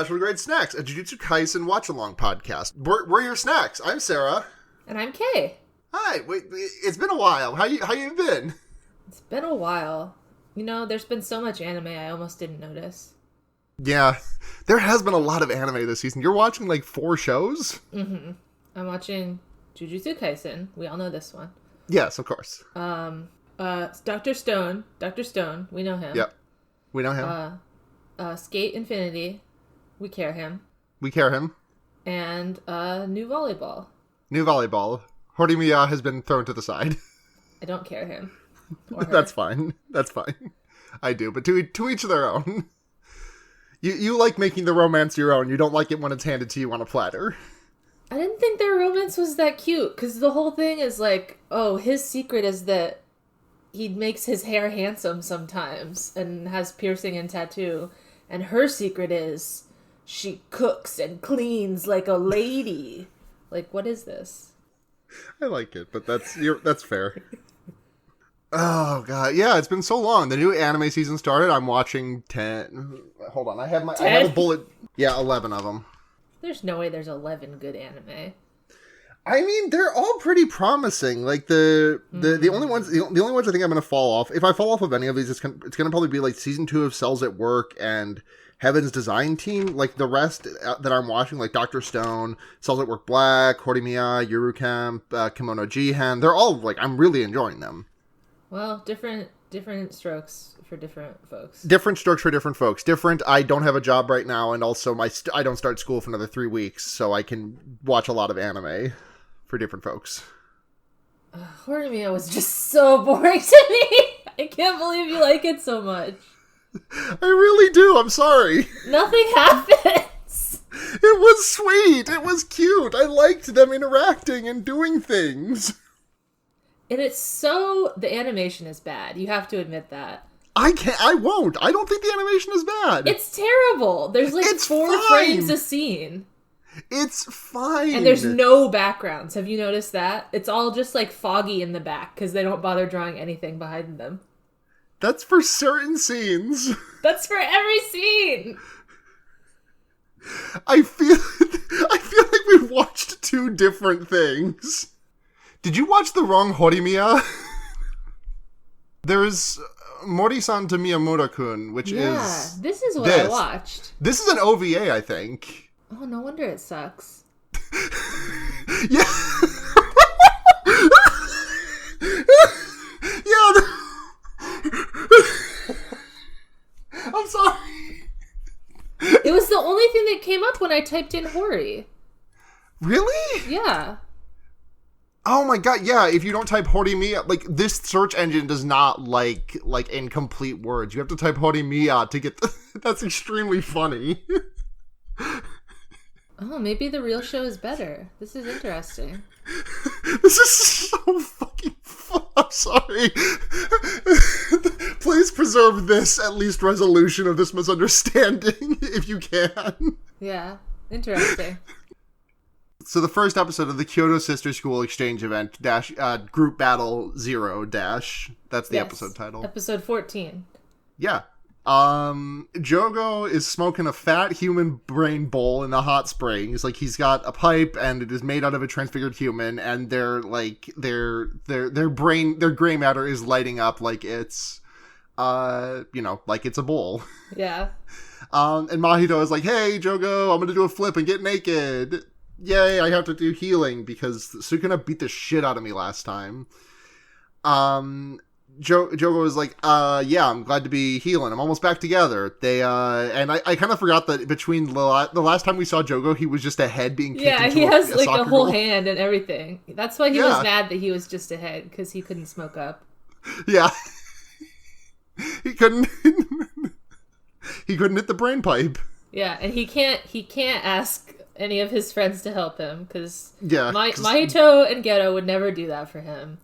Casual Grade Snacks, a Jujutsu Kaisen watch-along podcast. We're your snacks. I'm Sarah. And I'm Kay. Hi. Wait, it's been a while. How you been? It's been a while. You know, there's been so much anime I almost didn't notice. Yeah, there has been a lot of anime this season. You're watching like 4 shows? Mm-hmm. I'm watching Jujutsu Kaisen. We all know this one. Yes, of course. Dr. Stone. Dr. Stone. We know him. Yep. We know him. Skate Infinity. We care him. We care him. And New Volleyball. New Volleyball. Horimiya has been thrown to the side. I don't care him. That's fine. That's fine. I do, but to each their own. You like making the romance your own. You don't like it when it's handed to you on a platter. I didn't think their romance was that cute, because the whole thing is like, oh, his secret is that he makes his hair handsome sometimes and has piercing and tattoo. And her secret is she cooks and cleans like a lady. Like, what is this? I like it, but that's fair. Oh, God. Yeah, it's been so long. The new anime season started. I'm watching 10. Hold on. I have a bullet. Yeah, 11 of them. There's no way there's 11 good anime. I mean, they're all pretty promising. Like the only ones I think I'm going to fall off. If I fall off of any of these, it's going to probably be like season 2 of Cells at Work and Heaven's Design Team. Like the rest that I'm watching, like Dr. Stone, Cells at Work Black, Horimiya, Yuru Camp, Kimono Jihen. They're all like, I'm really enjoying them. Well, different strokes for different folks. Different strokes for different folks. Different, I don't have a job right now, and also I don't start school for another 3 weeks, so I can watch a lot of anime for different folks. Horimiya was just so boring to me. I can't believe you like it so much. I really do, I'm sorry. Nothing happens. It was sweet, it was cute. I liked them interacting and doing things. And the animation is bad. You have to admit that. I won't. I don't think the animation is bad. It's terrible. There's like 4 frames a scene. It's fine. And there's no backgrounds. Have you noticed that? It's all just like foggy in the back because they don't bother drawing anything behind them. That's for certain scenes. That's for every scene. I feel like we watched 2 different things. Did you watch the wrong Horimiya? There's Mori-san to Miyamura-kun, which is... Yeah, this is what I watched. This is an OVA, I think. Oh, no wonder it sucks. Yeah. Yeah. I'm sorry. It was the only thing that came up when I typed in Hori. Really? Yeah. Oh my god, yeah, if you don't type Horimiya, like, this search engine does not like incomplete words. You have to type Horimiya to get that's extremely funny. Oh, maybe the real show is better. This is interesting. This is so fucking fun. I'm sorry. Please preserve this, at least, resolution of this misunderstanding, if you can. Yeah, interesting. So the first episode of the Kyoto Sister School Exchange Event Group Battle 0 dash. That's the episode title. Episode 14. Yeah. Jogo is smoking a fat human brain bowl in the hot springs. Like, he's got a pipe and it is made out of a transfigured human, and their gray matter is lighting up like it's like it's a bowl. Yeah. And Mahito is like, "Hey, Jogo, I'm gonna do a flip and get naked. Yay, I have to do healing because Sukuna beat the shit out of me last time." Jogo was like, yeah, I'm glad to be healing. I'm almost back together. And I kind of forgot that between the last time we saw Jogo, he was just a head being kicked into he has like a whole goal. Hand and everything. That's why he was mad that he was just a head, because he couldn't smoke up. Yeah. He couldn't hit the brain pipe. Yeah, and he can't ask any of his friends to help him, because Mahito and Geto would never do that for him.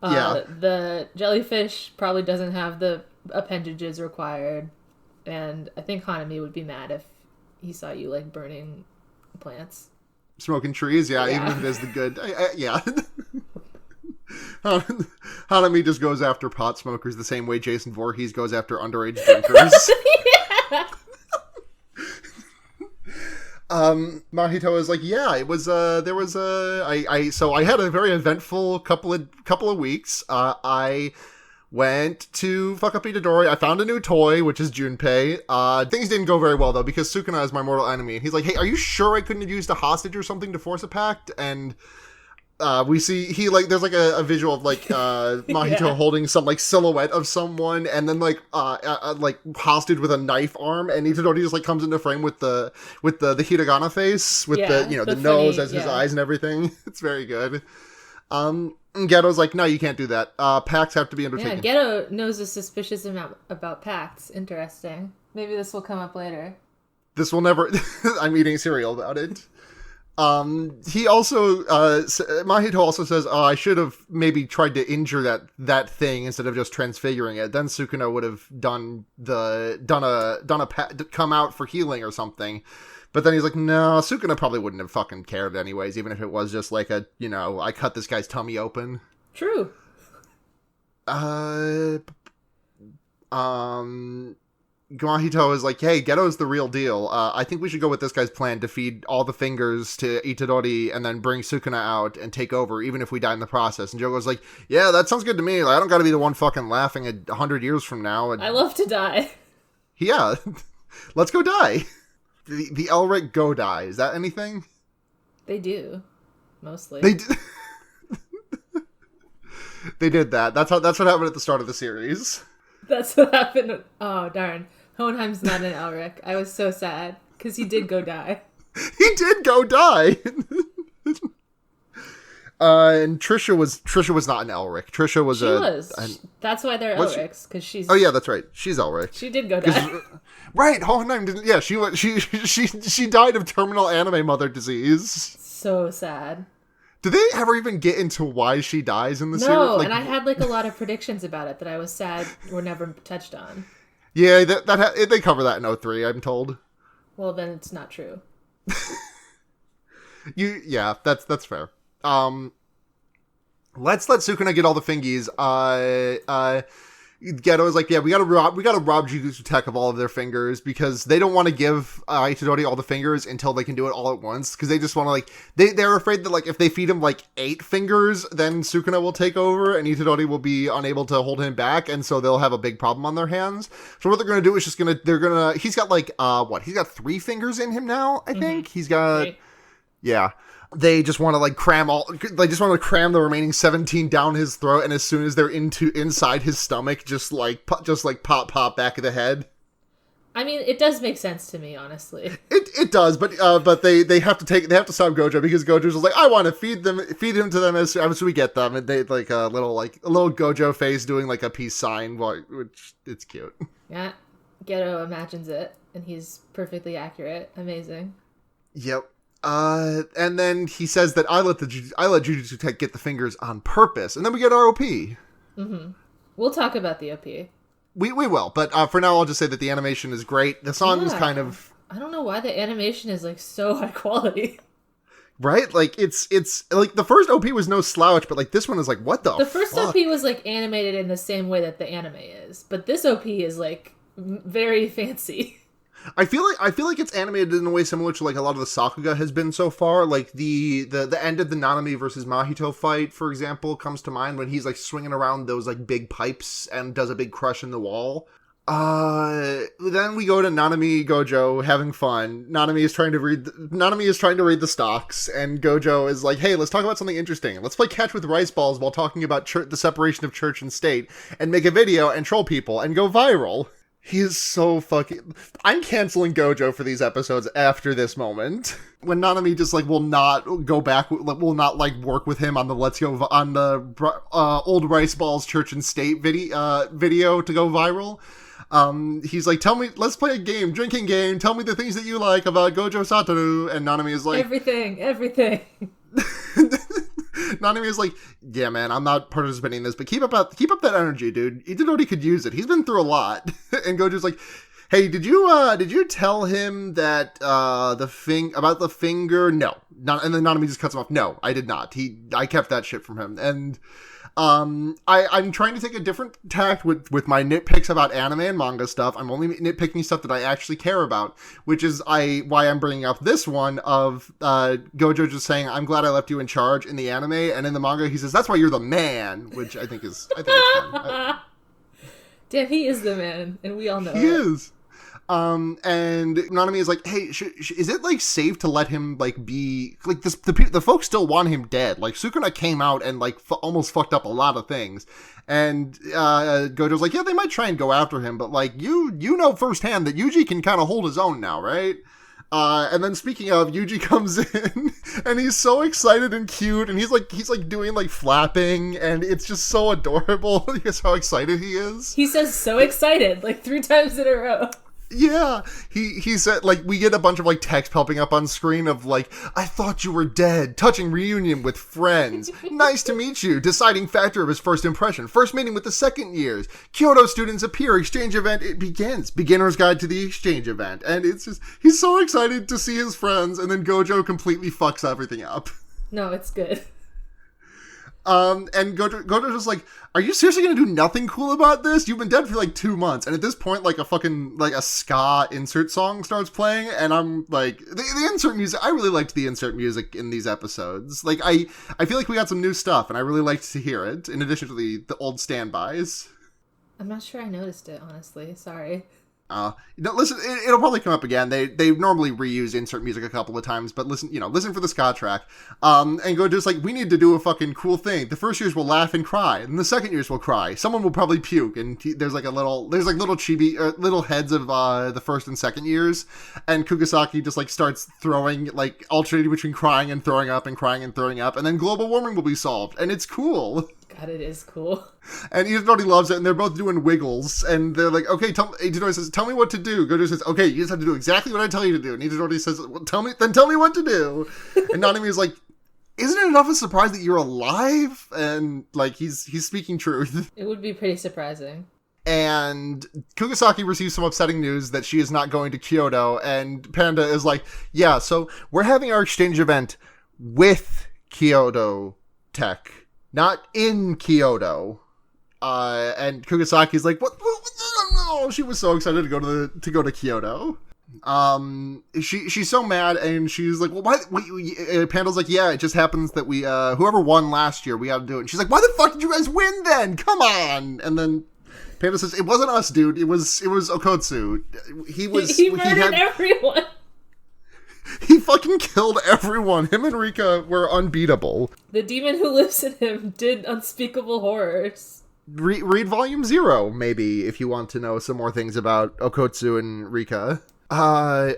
The jellyfish probably doesn't have the appendages required, and I think Hanami would be mad if he saw you like burning plants. Smoking trees, even if it is the good... yeah. Hanami just goes after pot smokers the same way Jason Voorhees goes after underage drinkers. Mahito is like, yeah, it was, so I had a very eventful couple of weeks. I went to fuck up Itadori. I found a new toy, which is Junpei. Things didn't go very well, though, because Sukuna is my mortal enemy. And he's like, hey, are you sure I couldn't have used a hostage or something to force a pact? And we see, there's like a visual of like, Mahito holding some like silhouette of someone, and then like hostage with a knife arm, and Itadori just like comes into frame with the hiragana face, with the funny, nose as his eyes and everything. It's very good. Geto's like, no, you can't do that. Pacts have to be undertaken. Yeah, Geto knows a suspicious amount about pacts. Interesting. Maybe this will come up later. This will never... I'm eating cereal about it. He also... Mahito also says, oh, I should have maybe tried to injure that thing instead of just transfiguring it. Then Sukuna would have come out for healing or something. But then he's like, no, Sukuna probably wouldn't have fucking cared anyways, even if it was just like I cut this guy's tummy open. True. Mahito is like, hey, Geto's the real deal. I think we should go with this guy's plan to feed all the fingers to Itadori and then bring Sukuna out and take over, even if we die in the process. And Jogo's like, yeah, that sounds good to me. Like, I don't gotta be the one fucking laughing 100 years from now. I love to die. Yeah. Let's go die. The Elric go die. Is that anything? They do. Mostly. They did that. That's what happened at the start of the series. That's what happened. Oh, darn. Hohenheim's not an Elric. I was so sad. Because he did go die. He did go die! And Trisha was not an Elric. Trisha was That's why they're Elrics, because she's... Oh yeah, that's right. She's Elric. She did go die. Right, Hohenheim didn't... Yeah, she died of terminal anime mother disease. So sad. Did they ever even get into why she dies in the series? No, and I had like a lot of predictions about it that I was sad were never touched on. Yeah, they cover that in 03, I'm told. Well, then it's not true. That's fair. Let's let Sukuna get all the fingies. Geto is like, yeah, we gotta rob Jujutsu Tech of all of their fingers because they don't want to give Itadori all the fingers until they can do it all at once, because they just want to like they're afraid that like if they feed him like 8 fingers, then Sukuna will take over and Itadori will be unable to hold him back, and so they'll have a big problem on their hands. So what they're gonna do is he's got like he's got 3 fingers in him now, I think. He's got 3. Yeah. They just want to like cram the remaining 17 down his throat, and as soon as they're inside his stomach, just pop back of the head. I mean, it does make sense to me, honestly. It does, but they have to stop Gojo, because Gojo's like, I want to feed him to them as soon as we get them, and they like a little Gojo face doing like a peace sign, which it's cute. Yeah, Geto imagines it, and he's perfectly accurate. Amazing. Yep. And then he says that I let Jujutsu Tech get the fingers on purpose, and then we get our OP. Mm-hmm. We'll talk about the OP. We will, but for now I'll just say that the animation is great. The song is kind of... I don't know why the animation is like so high quality. Right? Like it's like the first OP was no slouch, but like this one is like, what the fuck? The first OP was like animated in the same way that the anime is, but this OP is like very fancy. I feel like it's animated in a way similar to like a lot of the Sakuga has been so far. Like the end of the Nanami versus Mahito fight, for example, comes to mind when he's like swinging around those like big pipes and does a big crush in the wall. Then we go to Nanami Gojo having fun. Nanami is trying to read the stocks, and Gojo is like, hey, let's talk about something interesting. Let's play catch with rice balls while talking about the separation of church and state, and make a video and troll people and go viral. He is so fucking... I'm canceling Gojo for these episodes after this moment. When Nanami just, like, will not go back, will not, like, work with him on the old Rice Balls Church and State video to go viral. He's like, let's play a game, drinking game, tell me the things that you like about Gojo Satoru, and Nanami is like... Everything. Nanami is like, yeah, man, I'm not participating in this, but keep up that energy, dude. Itadori could use it. He's been through a lot. And Gojo's like, hey, did you tell him that about the finger? No. And then Nanami just cuts him off. No, I did not. I kept that shit from him. And I'm trying to take a different tact with my nitpicks about anime and manga stuff. I'm only nitpicking stuff that I actually care about, which is why I'm bringing up this one of Gojo just saying, "I'm glad I left you in charge" in the anime, and in the manga he says, "That's why you're the man," which I think is fun. Damn, he is the man, and we all know he is. And Nanami is like, hey, is it like safe to let him like be like this? The folks still want him dead. Like Sukuna came out and like almost fucked up a lot of things. And Gojo's like, yeah, they might try and go after him, but like you know firsthand that Yuji can kind of hold his own now, right? And then speaking of, Yuji comes in and he's so excited and cute, and he's like doing like flapping, and it's just so adorable because how excited he is. He says so excited like 3 times in a row. Yeah, he said, like, we get a bunch of, like, text popping up on screen of, like, I thought you were dead, touching reunion with friends, nice to meet you, deciding factor of his first impression, first meeting with the second years, Kyoto students appear, exchange event, it begins, beginner's guide to the exchange event, and it's just, he's so excited to see his friends, and then Gojo completely fucks everything up. No, it's good. And Gojo's just like, are you seriously gonna do nothing cool about this? You've been dead for like 2 months. And at this point, like a ska insert song starts playing, and I'm like, the insert music, I really liked the insert music in these episodes. Like, I feel like we got some new stuff, and I really liked to hear it, in addition to the old standbys. I'm not sure I noticed it, honestly. Sorry. Listen, it'll probably come up again. They normally reuse insert music a couple of times, but listen for the ska track. And go just like, we need to do a fucking cool thing. The first years will laugh and cry, and the second years will cry. Someone will probably puke, and there's little chibi, little heads of, the first and second years, and Kugisaki just like starts throwing, like alternating between crying and throwing up and crying and throwing up, and then global warming will be solved, and it's cool. God, it is cool. And Itadori loves it, and they're both doing wiggles, and they're like, okay, Itadori says, tell me what to do. Gojo says, okay, you just have to do exactly what I tell you to do. And Itadori says, well, tell me what to do. And Nanami is like, isn't it enough of a surprise that you're alive? And like, he's speaking truth. It would be pretty surprising. And Kugisaki receives some upsetting news that she is not going to Kyoto, and Panda is like, yeah, so we're having our exchange event with Kyoto Tech, not in Kyoto. And Kugisaki's like, what? No, she was so excited to go to Kyoto. She's so mad, and she's like, well, why? Panda's like, yeah, it just happens that we, whoever won last year, we got to do it. And she's like, why the fuck did you guys win then? Come on. And then Panda says, it wasn't us, dude. It was Okotsu. He murdered everyone. He fucking killed everyone. Him and Rika were unbeatable. The demon who lives in him did unspeakable horrors. Read volume 0, maybe, if you want to know some more things about Okotsu and Rika. Here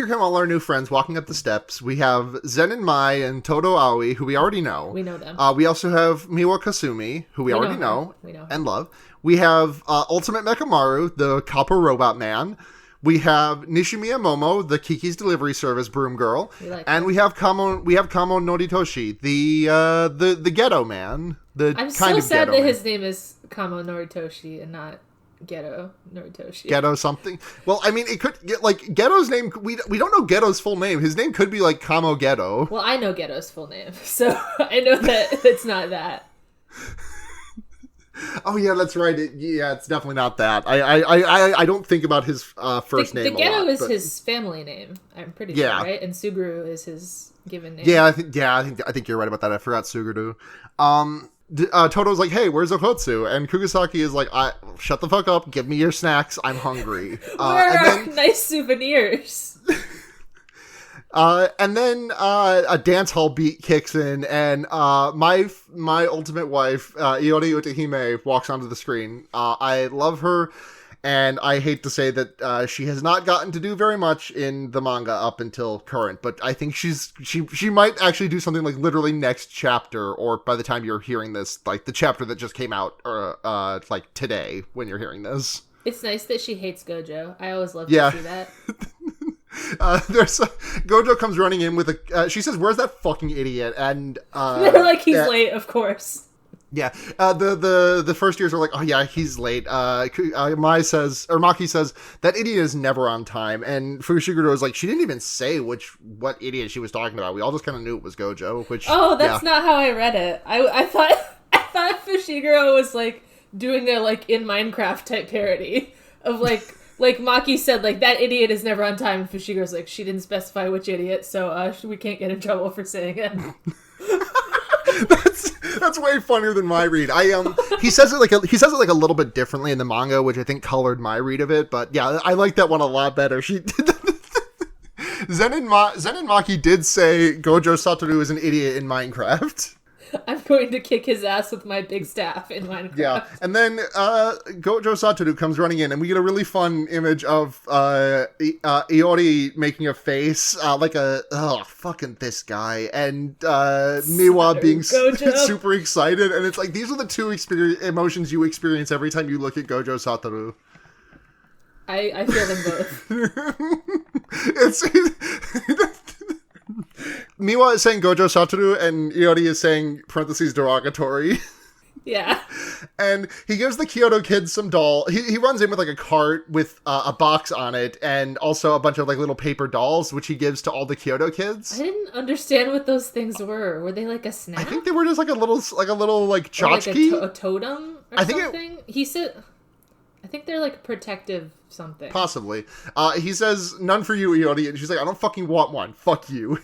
come all our new friends walking up the steps. We have Zen and Mai and Todo Aoi, who we already know. We know them. We also have Miwa Kasumi, who we already know and love. We have Ultimate Mechamaru, the copper robot man. We have Nishimiya Momo, the Kiki's Delivery Service broom girl, we have Kamo Noritoshi, the ghetto man. I'm so sad that his name is Kamo Noritoshi and not Ghetto Noritoshi. Ghetto something. Well, I mean, it could get like Ghetto's name. We don't know Ghetto's full name. His name could be like Kamo Ghetto. Well, I know Ghetto's full name, so I know that it's not that. Oh yeah, that's right. It's definitely not that. I don't think about his first name. The Ghetto is his family name. I'm pretty sure, right? And Suguru is his given name. Yeah, I think you're right about that. I forgot Suguru. Toto's like, hey, where's Okotsu? And Kugisaki is like, shut the fuck up. Give me your snacks. I'm hungry. Where are nice souvenirs? And then a dance hall beat kicks in, and my ultimate wife, Iori Utahime, walks onto the screen. I love her, and I hate to say that she has not gotten to do very much in the manga up until current, but I think she might actually do something like literally next chapter, or by the time you're hearing this, like the chapter that just came out, like today when you're hearing this. It's nice that she hates Gojo. I always love to see that. Gojo comes running in with she says, where's that fucking idiot? And they're like, he's late, of course. Yeah, the first years are like, oh yeah, he's late. Maki says that idiot is never on time, and Fushiguro is like, she didn't even say what idiot she was talking about. We all just kind of knew it was Gojo. Which that's not how I read it. I thought Fushiguro was like doing their like in Minecraft type parody of like Maki said like that idiot is never on time, and Fushigiro's like, she didn't specify which idiot, so we can't get in trouble for saying it. That's way funnier than my read. He says it like a little bit differently in the manga, which I think colored my read of it. But yeah, I like that one a lot better. Zen and Maki did say Gojo Satoru is an idiot in Minecraft. I'm going to kick his ass with my big staff in Minecraft. Yeah, and then Gojo Satoru comes running in, and we get a really fun image of Iori making a face, like fucking this guy, and Miwa being super excited, and it's like, these are the two emotions you experience every time you look at Gojo Satoru. I feel them both. Miwa is saying Gojo Satoru, and Iori is saying parentheses derogatory. Yeah. And he gives the Kyoto kids some doll. He runs in with like a cart with a box on it, and also a bunch of like little paper dolls, which he gives to all the Kyoto kids. I didn't understand what those things were. Were they like a snack? I think they were just like a little tchotchke. Like a totem or something? He said... I think they're like protective something. Possibly. He says, none for you, Iori. And she's like, I don't fucking want one. Fuck you.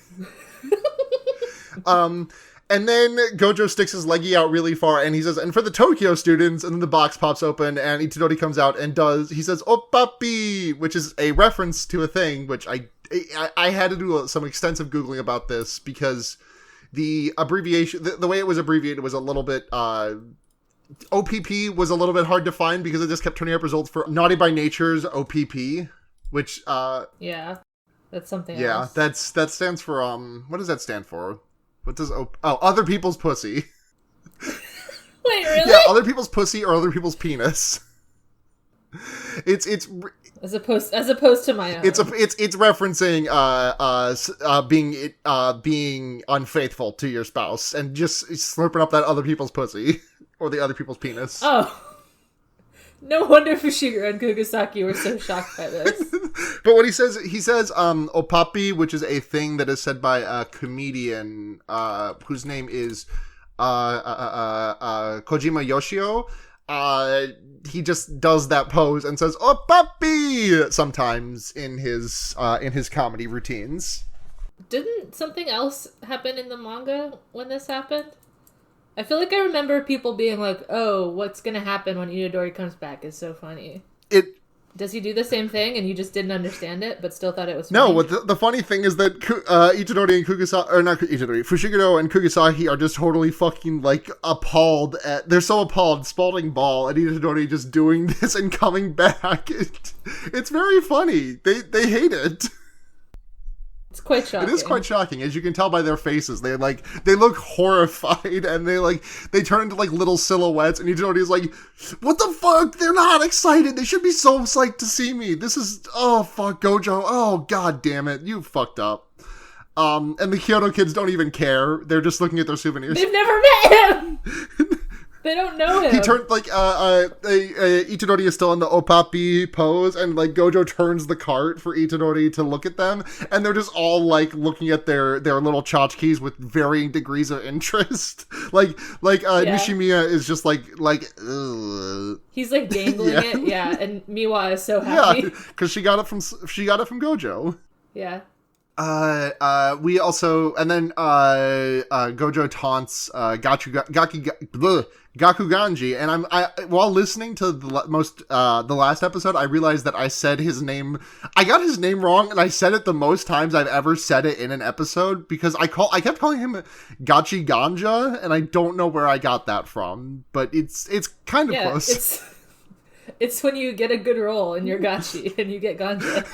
And then Gojo sticks his leggy out really far, and he says, and for the Tokyo students, and then the box pops open, and Itadori comes out and he says, Opapi, which is a reference to a thing, which I had to do some extensive Googling about this, because the abbreviation, the way it was abbreviated was a little bit, OPP was a little bit hard to find, because it just kept turning up results for Naughty by Nature's OPP, which, yeah, that's something else. Yeah, that stands for, what does that stand for? What does other people's pussy. Wait, really? Yeah, other people's pussy or other people's penis. It's as opposed to my own. It's referencing being unfaithful to your spouse and just slurping up that other people's pussy or the other people's penis. Oh. No wonder Fushiguro and Kugisaki were so shocked by this. But what he says, opapi, which is a thing that is said by a comedian whose name is Kojima Yoshio. He just does that pose and says opapi sometimes in his comedy routines. Didn't something else happen in the manga when this happened? I feel like I remember people being like, oh, what's going to happen when Itadori comes back is so funny. Does he do the same thing and you just didn't understand it but still thought it was funny? No, the funny thing is that Itadori and Kugisaki, or not Itadori, Fushiguro and Kugisaki are just totally fucking, like, appalled they're so appalled, Spalding Ball, and Itadori just doing this and coming back. It's very funny. They hate it. It's quite shocking. It is quite shocking, as you can tell by their faces. They look horrified, and they turn into like little silhouettes. And Itadori's like, "What the fuck? They're not excited. They should be so psyched to see me. This is fuck Gojo. Oh god damn it, you fucked up." And the Kyoto kids don't even care. They're just looking at their souvenirs. They've never met him. They don't know him. He turned Itadori is still in the opapi pose, and like Gojo turns the cart for Itadori to look at them, and they're just all like looking at their little tchotchkes with varying degrees of interest. Nishimiya is just like ugh. He's like dangling it, yeah, and Miwa is so happy. Yeah, because she got it from Gojo. Yeah. We also, and then Gojo taunts Gakuganji, and while listening to the last episode, I realized that I said his name. I got his name wrong, and I said it the most times I've ever said it in an episode, because I kept calling him Gachi Ganja, and I don't know where I got that from, but it's kind of close. It's when you get a good roll in your gachi and you get ganja.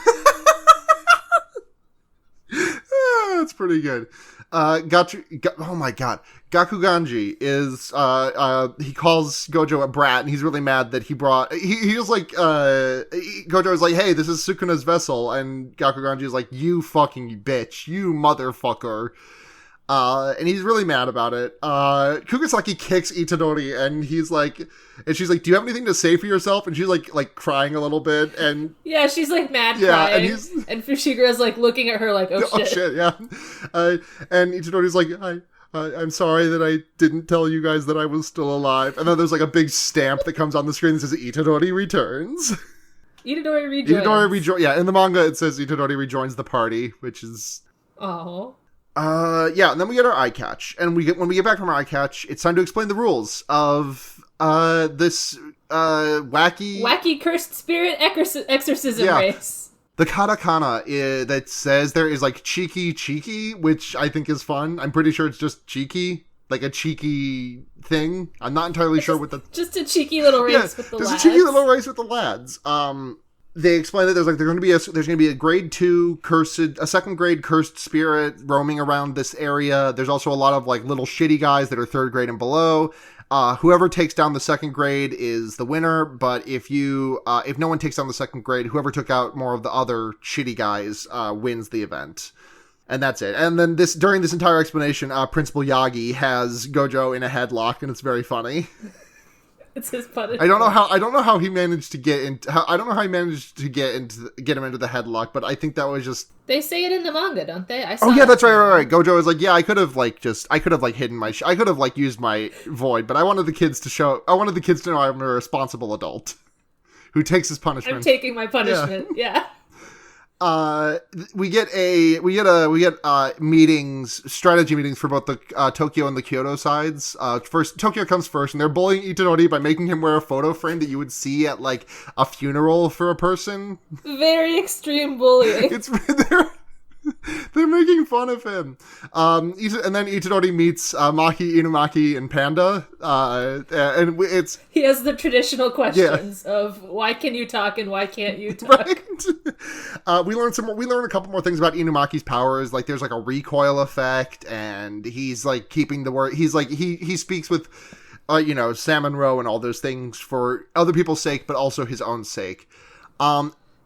That's pretty good. Oh my god. Gakuganji is, he calls Gojo a brat, and he's really mad that he was like, Gojo is like, hey, this is Sukuna's vessel, and Gakuganji is like, you fucking bitch, you motherfucker. And he's really mad about it. Kugisaki kicks Itadori, and he's like, and she's like, "Do you have anything to say for yourself?" And she's like crying a little bit, and yeah, she's like mad crying, and Fushigura's like looking at her like, "Oh shit, yeah." And Itadori's like, I'm sorry that I didn't tell you guys that I was still alive. And then there's like a big stamp that comes on the screen that says Itadori returns. Itadori rejoins. Yeah, in the manga it says Itadori rejoins the party, which is... Oh. Yeah, and then we get our eye catch. And when we get back from our eye catch, it's time to explain the rules of this wacky cursed spirit exorcism race. The katakana that says there is like cheeky, which I think is fun. I'm pretty sure it's just cheeky, like a cheeky thing. I'm not entirely sure what the... Just a cheeky little race with the lads. Just a cheeky little race with the lads. They explain that there's going to be a grade 2 a second grade cursed spirit roaming around this area. There's also a lot of like little shitty guys that are 3rd grade and below. Whoever takes down the 2nd grade is the winner, but if no one takes down the 2nd grade, whoever took out more of the other shitty guys wins the event. And that's it. And then during this entire explanation, Principal Yagi has Gojo in a headlock, and it's very funny. It's his punishment. I don't know how he managed to get him into the headlock, but I think that was just... They say it in the manga, don't they? Oh yeah, that's right. Gojo is like, yeah, I could have hidden I could have like used my void, but I wanted the kids to know I'm a responsible adult who takes his punishment. I'm taking my punishment. Yeah. We get strategy meetings for both the Tokyo and the Kyoto sides. First, Tokyo comes first, and they're bullying Itadori by making him wear a photo frame that you would see at like a funeral for a person. Very extreme bullying. They're making fun of him. And then Itadori meets Maki, Inumaki, and Panda. And he has the traditional questions of why can you talk and why can't you talk? Right? We learn a couple more things about Inumaki's powers. Like there's like a recoil effect, and he's like keeping the word. He's like he speaks with Salmon Row and all those things for other people's sake, but also his own sake.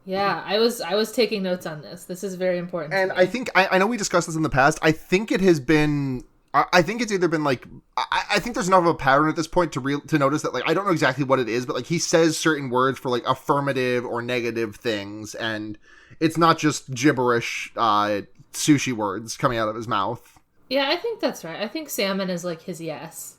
Yeah, I was taking notes on this. This is very important. And I think I know we discussed this in the past. I think it has been. I think it's either been like. I think there's enough of a pattern at this point to notice that like I don't know exactly what it is, but like he says certain words for like affirmative or negative things, and it's not just gibberish sushi words coming out of his mouth. Yeah, I think that's right. I think salmon is like his yes.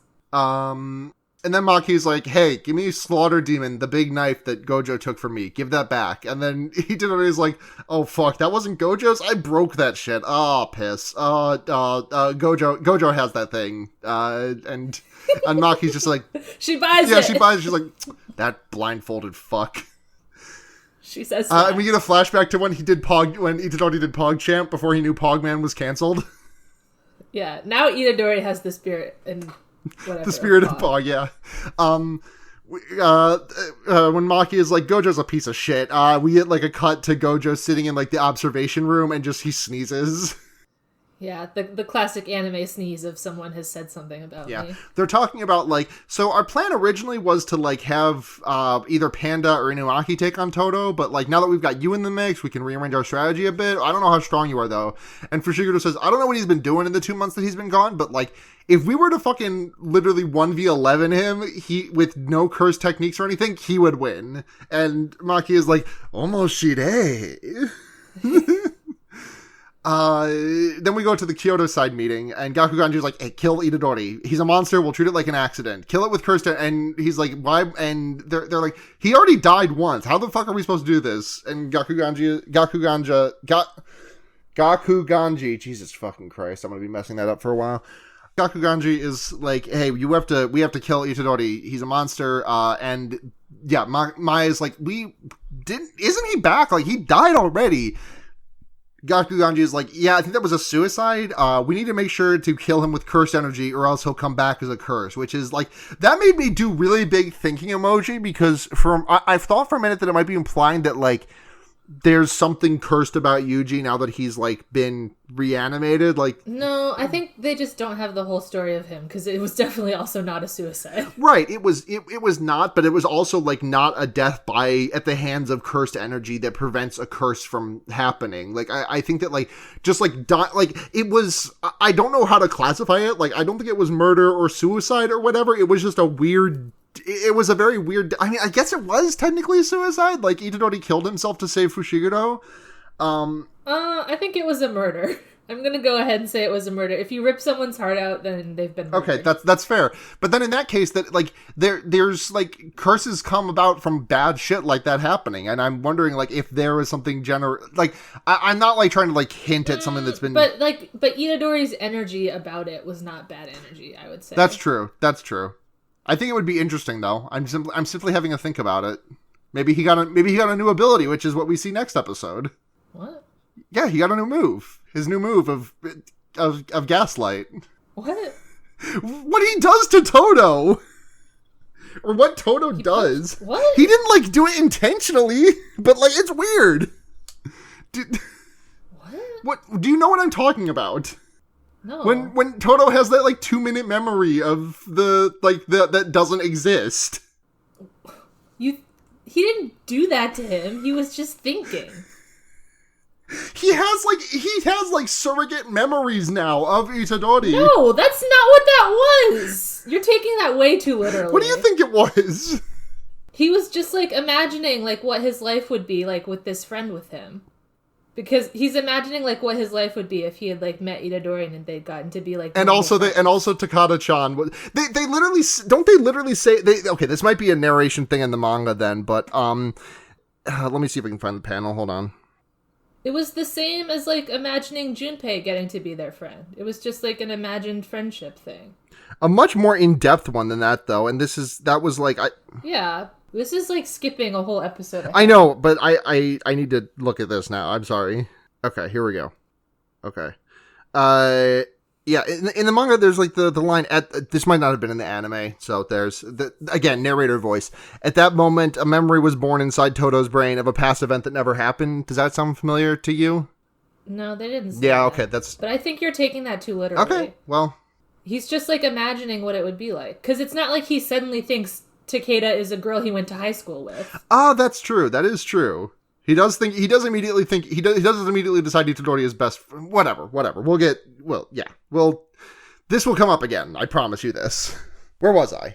And then Maki's like, hey, give me Slaughter Demon, the big knife that Gojo took from me. Give that back. And then Itadori's like, oh, fuck, that wasn't Gojo's? I broke that shit. Oh, piss. Gojo has that thing. And Maki's just like... she buys it. Yeah, she buys it. She's like, that blindfolded fuck. She says that. And we get a flashback to when Itadori did PogChamp before he knew Pogman was canceled. Yeah, now Itadori has the spirit and... whatever, the spirit of Pog, yeah. When Maki is like, Gojo's a piece of shit, we get like a cut to Gojo sitting in like the observation room and just he sneezes. Yeah, the classic anime sneeze of someone has said something about me. They're talking about like, so our plan originally was to like have either Panda or Inumaki take on Toto, but like now that we've got you in the mix, we can rearrange our strategy a bit. I don't know how strong you are though. And Fushiguro says, I don't know what he's been doing in the 2 months that he's been gone, but like if we were to fucking literally 1v11 him, he with no curse techniques or anything, he would win. And Maki is like, almost shide. Then we go to the Kyoto side meeting, and Gakuganji's like, hey, kill Itadori. He's a monster, we'll treat it like an accident. Kill it with cursed, and he's like, why? And they're like, he already died once. How the fuck are we supposed to do this? And Gakuganji, Jesus fucking Christ, I'm gonna be messing that up for a while. Gakuganji is like, hey, we have to kill Itadori. He's a monster, and yeah, Maya's like, isn't he back? Like, he died already. Gakuganji is like, yeah, I think that was a suicide. We need to make sure to kill him with cursed energy or else he'll come back as a curse, which is like, that made me do really big thinking emoji because I've thought for a minute that it might be implying that like there's something cursed about Yuji now that he's, like, been reanimated? Like, no, I think they just don't have the whole story of him, because it was definitely also not a suicide. Right, it was not, but it was also, like, not a death at the hands of cursed energy that prevents a curse from happening. Like, I think that, like, just, like, it was, I don't know how to classify it. Like, I don't think it was murder or suicide or whatever. It was just a weird... It was a very weird... I mean, I guess it was technically suicide. Like, Itadori killed himself to save Fushiguro. I think it was a murder. I'm gonna go ahead and say it was a murder. If you rip someone's heart out, then they've been murdered. Okay, that's fair. But then in that case, that like there's like curses come about from bad shit like that happening, and I'm wondering like if there was something like I'm not like trying to like hint at something that's been. But Itadori's energy about it was not bad energy. I would say that's true. That's true. I think it would be interesting though. I'm simply having a think about it. Maybe he got a new ability, which is what we see next episode. What? Yeah, he got a new move. His new move of gaslight. What? What he does to Todo. Or what Todo does. What? He didn't like do it intentionally, but like it's weird. What? Do you know what I'm talking about? No. When Todo has that like 2-minute memory of that doesn't exist. He didn't do that to him. He was just thinking. He has like surrogate memories now of Itadori. No, that's not what that was. You're taking that way too literally. What do you think it was? He was just like imagining like what his life would be like with this friend with him. Because he's imagining like what his life would be if he had like met Itadori and they'd gotten to be like. And also Takada-chan. They literally say okay, this might be a narration thing in the manga then, but let me see if I can find the panel. Hold on. It was the same as like imagining Junpei getting to be their friend. It was just like an imagined friendship thing. A much more in-depth one than that though, and this is Yeah. This is like skipping a whole episode. I know, but I need to look at this now. I'm sorry. Okay, here we go. Okay. Yeah, in the manga, there's like the line this might not have been in the anime, so there's again, narrator voice. At that moment, a memory was born inside Todo's brain of a past event that never happened. Does that sound familiar to you? No, they didn't say Yeah, that. okay, that's... But I think you're taking that too literally. Okay, well... He's just like imagining what it would be like. Because it's not like he suddenly thinks Takeda is a girl he went to high school with. Ah, that's true. That is true. He does immediately decide Itadori is best. Whatever. This will come up again. I promise you this. Where was I?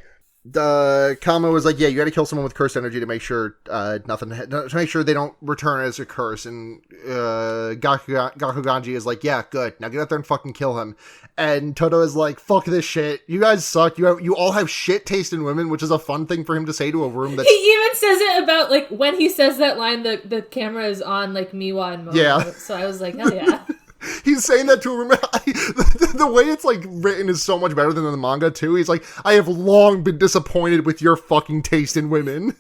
Kama was like, yeah, you gotta kill someone with cursed energy to make sure to make sure they don't return as a curse. And Gakuganji is like, yeah, good. Now get out there and fucking kill him. And Todo is like, fuck this shit. You guys suck. You all have shit taste in women, which is a fun thing for him to say to a room that's... He even says it about, like, when he says that line, the camera is on, like, Miwa and Momo. Yeah. So I was like, hell yeah. He's saying that to a room. The way it's, like, written is so much better than in the manga, too. He's like, I have long been disappointed with your fucking taste in women.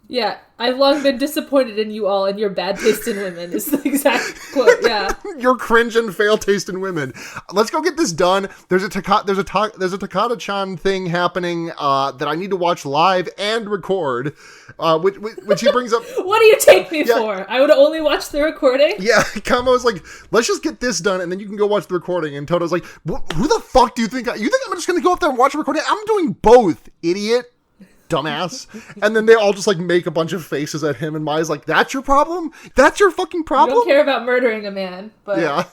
Yeah, I've long been disappointed in you all and your bad taste in women is the exact quote, yeah. Your cringe and fail taste in women. Let's go get this done. There's a Takada-chan thing happening that I need to watch live and record, which he brings up. What do you take me for? I would only watch the recording? Yeah, Kamo's like, let's just get this done and then you can go watch the recording. And Toto's like, who the fuck do you think? You think I'm just going to go up there and watch a recording? I'm doing both, idiot. Dumbass. And then they all just like make a bunch of faces at him and Mai's like, that's your problem? That's your fucking problem? You don't care about murdering a man, but... Yeah.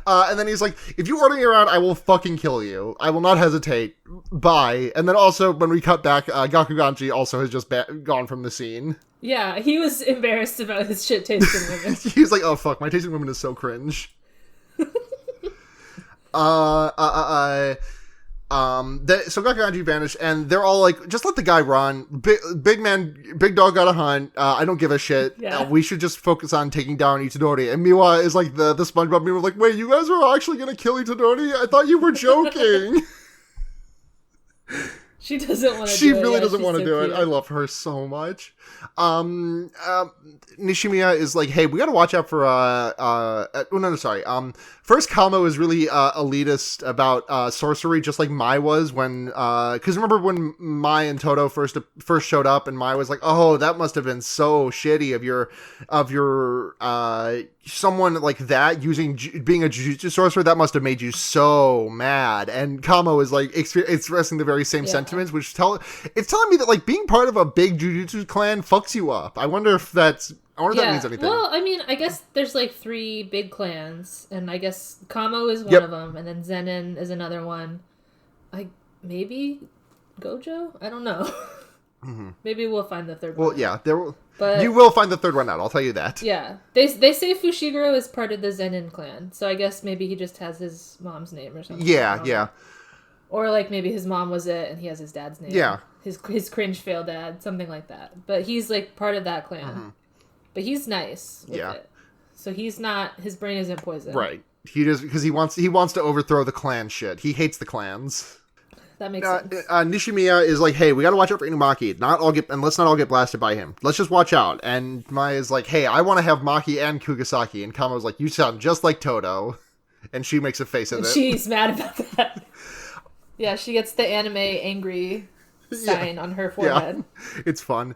And then he's like, if you order me around, I will fucking kill you. I will not hesitate. Bye. And then also, when we cut back, Gakuganji also has just gone from the scene. Yeah, he was embarrassed about his shit taste in women. He's like, oh fuck, my taste in women is so cringe. So Gakuganji vanished, and they're all like, just let the guy run. Big dog got a hunt. I don't give a shit. Yeah. We should just focus on taking down Itadori. And Miwa is like, the SpongeBob Miwa, like, wait, you guys are actually gonna kill Itadori? I thought you were joking. She doesn't want to do it. She really doesn't want to do it. I love her so much. Nishimiya is like, hey, we got to watch out for, first Kamo is really elitist about sorcery, just like Mai was when, because remember when Mai and Toto first showed up, and Mai was like, oh, that must have been so shitty of your someone like that being a Jujutsu sorcerer, that must have made you so mad. And Kamo is like expressing the very same sentiments, which it's telling me that like being part of a big Jujutsu clan fucks you up. I wonder if that means anything. Well, I mean, I guess there's like 3 big clans, and I guess Kamo is one of them, and then Zenin is another one. Maybe Gojo? I don't know. Mm-hmm. Maybe we'll find the third one. Well, yeah, but you will find the third one out, I'll tell you that. Yeah. They say Fushiguro is part of the Zenin clan, so I guess maybe he just has his mom's name or something. Yeah. Or like maybe his mom was it and he has his dad's name. Yeah. His cringe fail dad, something like that. But he's like part of that clan. Mm-hmm. But he's nice with it. So he's not, his brain isn't poisoned. Right. He does, because he wants to overthrow the clan shit. He hates the clans. That makes sense. Nishimiya is like, hey, we gotta watch out for Inumaki. Let's not all get blasted by him. Let's just watch out. And Maya is like, hey, I want to have Maki and Kugasaki. And Kamo's like, you sound just like Toto. And she makes a face at it. She's mad about that. Yeah, she gets the anime angry sign on her forehead. Yeah, it's fun.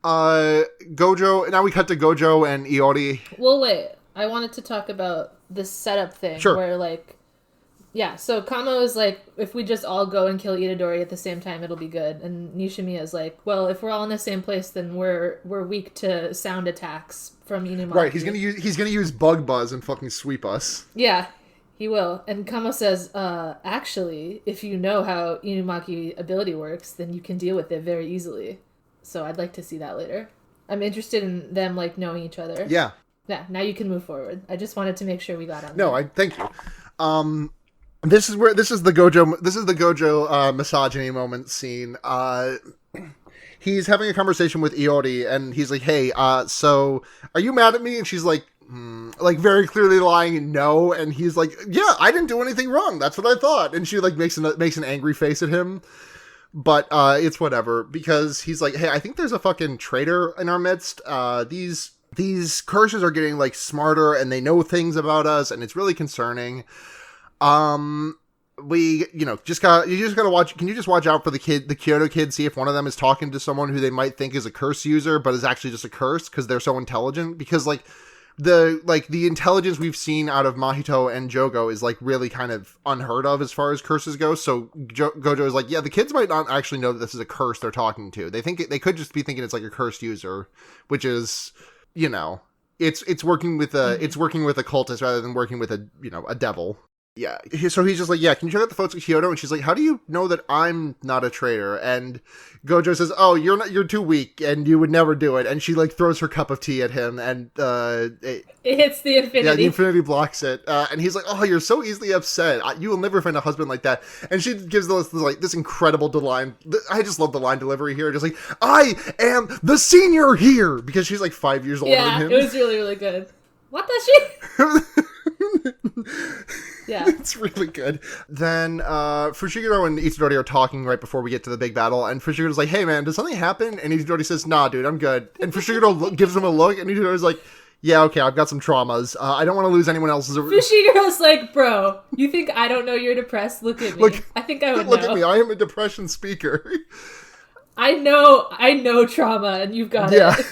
Gojo, now we cut to Gojo and Iori. Well, wait. I wanted to talk about this setup thing. Sure. Where, like, yeah, so Kamo is like, if we just all go and kill Itadori at the same time, it'll be good. And Nishimiya is like, well, if we're all in the same place, then we're weak to sound attacks from Inumaki. Right, he's gonna use bug buzz and fucking sweep us. Yeah, he will. And Kamo says, actually, if you know how Inumaki ability works, then you can deal with it very easily. So I'd like to see that later. I'm interested in them, like, knowing each other. Yeah. Yeah, now you can move forward. I just wanted to make sure we got on No, thank you. This is the Gojo misogyny moment scene. He's having a conversation with Iori, and he's like, hey, so are you mad at me? And she's like, like very clearly lying no. And he's like, yeah, I didn't do anything wrong. That's what I thought. And she like makes an angry face at him. But it's whatever, because he's like, hey, I think there's a fucking traitor in our midst. These curses are getting like smarter, and they know things about us, and it's really concerning. You just gotta watch. Can you just watch out for the Kyoto kid, see if one of them is talking to someone who they might think is a curse user, but is actually just a curse because they're so intelligent? Because the intelligence we've seen out of Mahito and Jogo is like really kind of unheard of as far as curses go. So Gojo is like, yeah, the kids might not actually know that this is a curse they're talking to. They think they could just be thinking it's like a cursed user, which is, it's working with a cultist rather than working with a devil. Yeah. So he's just like, yeah, can you check out the photos of Kyoto? And she's like, how do you know that I'm not a traitor? And Gojo says, oh, you're too weak and you would never do it. And she like throws her cup of tea at him, and it hits the infinity. Yeah, the infinity blocks it. And he's like, oh, you're so easily upset. You will never find a husband like that. And she gives this incredible line. I just love the line delivery here. Just like, I am the senior here, because she's like 5 years older than him. Yeah, it was really, really good. What does she? Yeah. It's really good. Then Fushiguro and Itadori are talking right before we get to the big battle, and Fushigiro's like, hey man, did something happen? And Itadori says, nah dude, I'm good. And Fushiguro gives him a look, and Itadori's like, yeah, okay, I've got some traumas. I don't want to lose anyone else's... Fushigiro's like, bro, you think I don't know you're depressed? Look at me. I think I would know. Look at me, I am a depression speaker. I know trauma, and you've got it.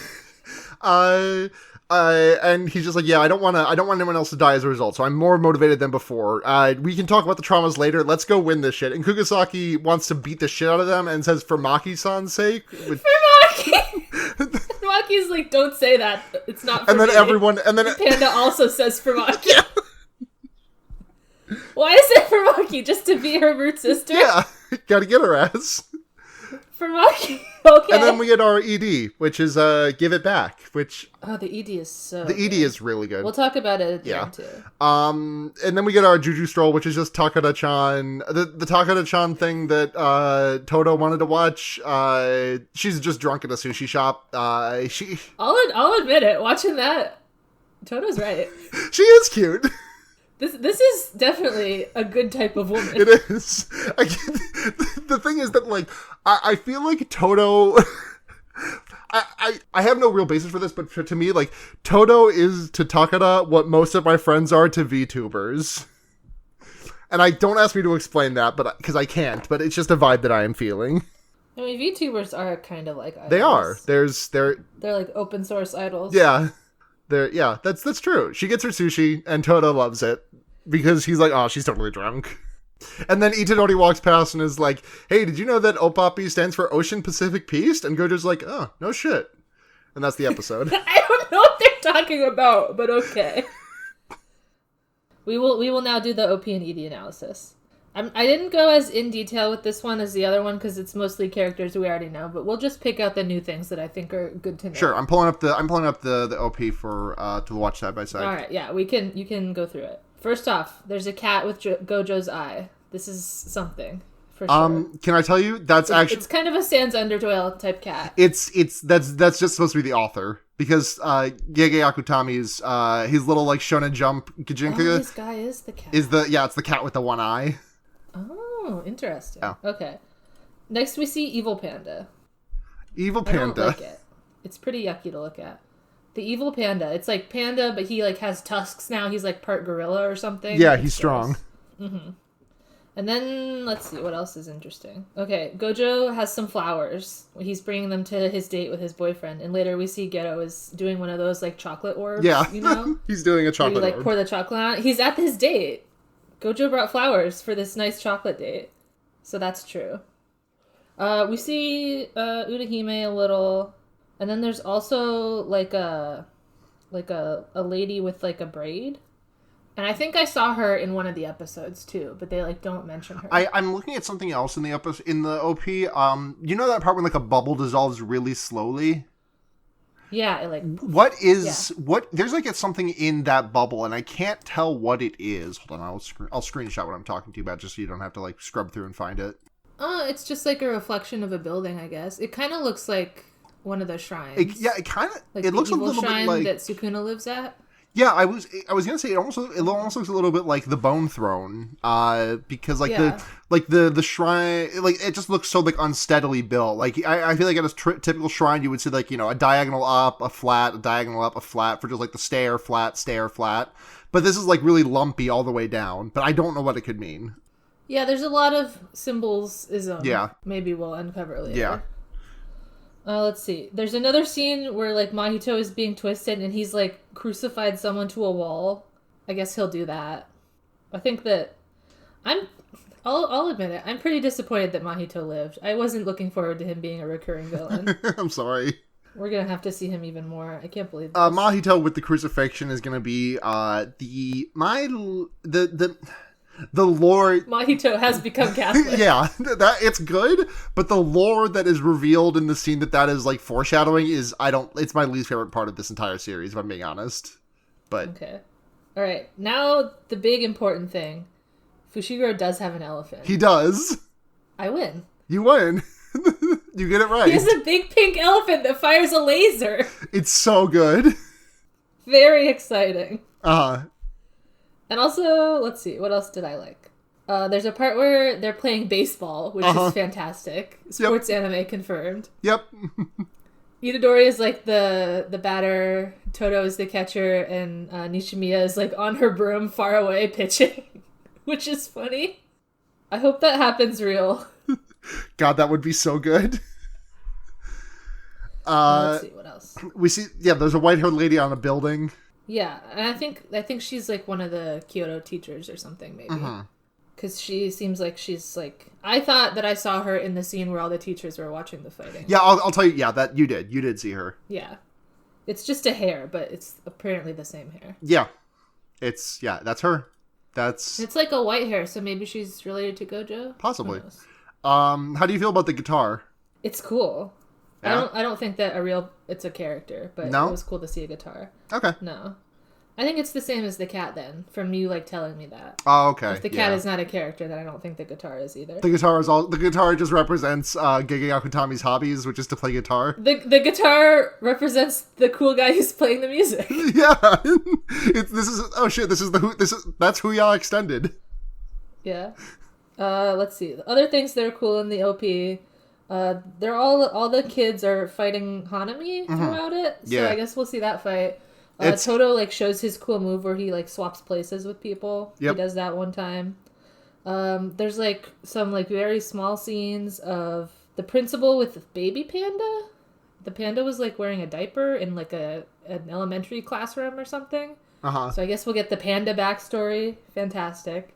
And he's just like, yeah, I don't want anyone else to die as a result, so I'm more motivated than before. We can talk about the traumas later. Let's go win this shit. And Kugasaki wants to beat the shit out of them and says, for Maki-san's sake. For Maki! Maki's like, don't say that. It's not for me. And then Panda also says for Maki. Yeah. Why is it for Maki? Just to be her root sister? Yeah, gotta get her ass. For Maki. Okay. And then we get our ED, which is Give It Back, which... Oh, the ED is so The ED is really good. We'll talk about it at the end, too. And then we get our Juju Stroll, which is just Takada-chan. The Takada-chan thing that Toto wanted to watch. She's just drunk at a sushi shop. I'll admit it. Watching that, Toto's right. She is cute. This is definitely a good type of woman. It is. The thing is that, like, I feel like Todo... I have no real basis for this, but to me, like, Todo is to Takada what most of my friends are to VTubers. And don't ask me to explain that, but because I can't, but it's just a vibe that I am feeling. I mean, VTubers are kind of like idols. They are. They're like open source idols. Yeah. That's true. She gets her sushi, and Todo loves it, because he's like, oh, she's totally drunk. And then Itadori walks past and is like, hey, did you know that OPAPI stands for Ocean Pacific Peace? And Gojo's like, oh, no shit. And that's the episode. I don't know what they're talking about, but okay. We will now do the OP and ED analysis. I didn't go as in detail with this one as the other one because it's mostly characters we already know, but we'll just pick out the new things that I think are good to know. Sure, I'm pulling up the OP for to watch side by side. All right, yeah, you can go through it. First off, there's a cat with Gojo's eye. This is something for sure. Can I tell you it's kind of a Sans Undertale type cat. That's just supposed to be the author because Gege Akutami's his little like Shonen Jump Gijinka. Oh, this guy is the cat. It's the cat with the one eye. Oh, interesting. Oh. Okay. Next we see Evil Panda. Evil Panda. I don't like it. It's pretty yucky to look at. The Evil Panda. It's like Panda, but he like has tusks now. He's like part gorilla or something. Yeah, he's strong. Mm-hmm. And then, let's see, what else is interesting? Okay, Gojo has some flowers. He's bringing them to his date with his boyfriend. And later we see Geto is doing one of those, like, chocolate orbs, you know? He's doing a chocolate orb. Pour the chocolate on. He's at his date. Gojo brought flowers for this nice chocolate date. So that's true. We see Urahime a little. And then there's also, like a lady with, like, a braid. And I think I saw her in one of the episodes too, but they like don't mention her. I'm looking at something else in the episode in the OP. You know that part when like a bubble dissolves really slowly? Yeah, it like there's like something in that bubble and I can't tell what it is. Hold on, I'll screenshot what I'm talking to you about just so you don't have to like scrub through and find it. It's just like a reflection of a building, I guess. It kind of looks like one of the shrines. It looks a little bit like that Sukuna lives at. Yeah, I was gonna say it almost looks a little bit like the Bone Throne, because the shrine, like it just looks so like unsteadily built. Like I feel like at a typical shrine you would see like a diagonal up, a flat, a diagonal up, a flat for just like the stair flat. But this is like really lumpy all the way down. But I don't know what it could mean. Yeah, there's a lot of symbolism. Yeah, maybe we'll uncover later. Yeah. Let's see. There's another scene where, like, Mahito is being twisted and he's, like, crucified someone to a wall. I guess he'll do that. I think that... I'll admit it. I'm pretty disappointed that Mahito lived. I wasn't looking forward to him being a recurring villain. I'm sorry. We're gonna have to see him even more. I can't believe this. Mahito with the crucifixion is gonna be, the lore... Mahito has become Catholic. Yeah, that it's good, but the lore that is revealed in the scene that is like foreshadowing is it's my least favorite part of this entire series, if I'm being honest. But okay. Alright, now the big important thing. Fushiguro does have an elephant. He does. I win. You win. You get it right. He has a big pink elephant that fires a laser. It's so good. Very exciting. Uh-huh. And also, let's see, what else did I like? There's a part where they're playing baseball, which is fantastic. Sports anime confirmed. Yep. Itadori is like the batter, Todo is the catcher, and Nishimiya is like on her broom far away pitching, which is funny. I hope that happens real. God, that would be so good. Let's see, what else? We see, there's a white-haired lady on a building. Yeah, and I think she's like one of the Kyoto teachers or something, maybe. Because she seems like she's like... I thought that I saw her in the scene where all the teachers were watching the fighting. Yeah, I'll tell you, that you did. You did see her. Yeah. It's just a hair, but it's apparently the same hair. Yeah. That's her. It's like a white hair, so maybe she's related to Gojo? Possibly. How do you feel about the guitar? It's cool. Yeah? I don't think that it's a character, but no? It was cool to see a guitar. Okay. No. I think it's the same as the cat then, from you, like, telling me that. Oh, okay. If the cat is not a character, then I don't think the guitar is either. The guitar just represents Gege Akutami's hobbies, which is to play guitar. The guitar represents the cool guy who's playing the music. Yeah. That's Huya extended. Yeah. Let's see. The other things that are cool in the OP, they're all the kids are fighting Hanami throughout it. So I guess we'll see that fight. Toto, like, shows his cool move where he, like, swaps places with people. Yep. He does that one time. There's, like, some, like, very small scenes of the principal with baby panda. The panda was, like, wearing a diaper in, like, an elementary classroom or something. Uh-huh. So I guess we'll get the panda backstory. Fantastic.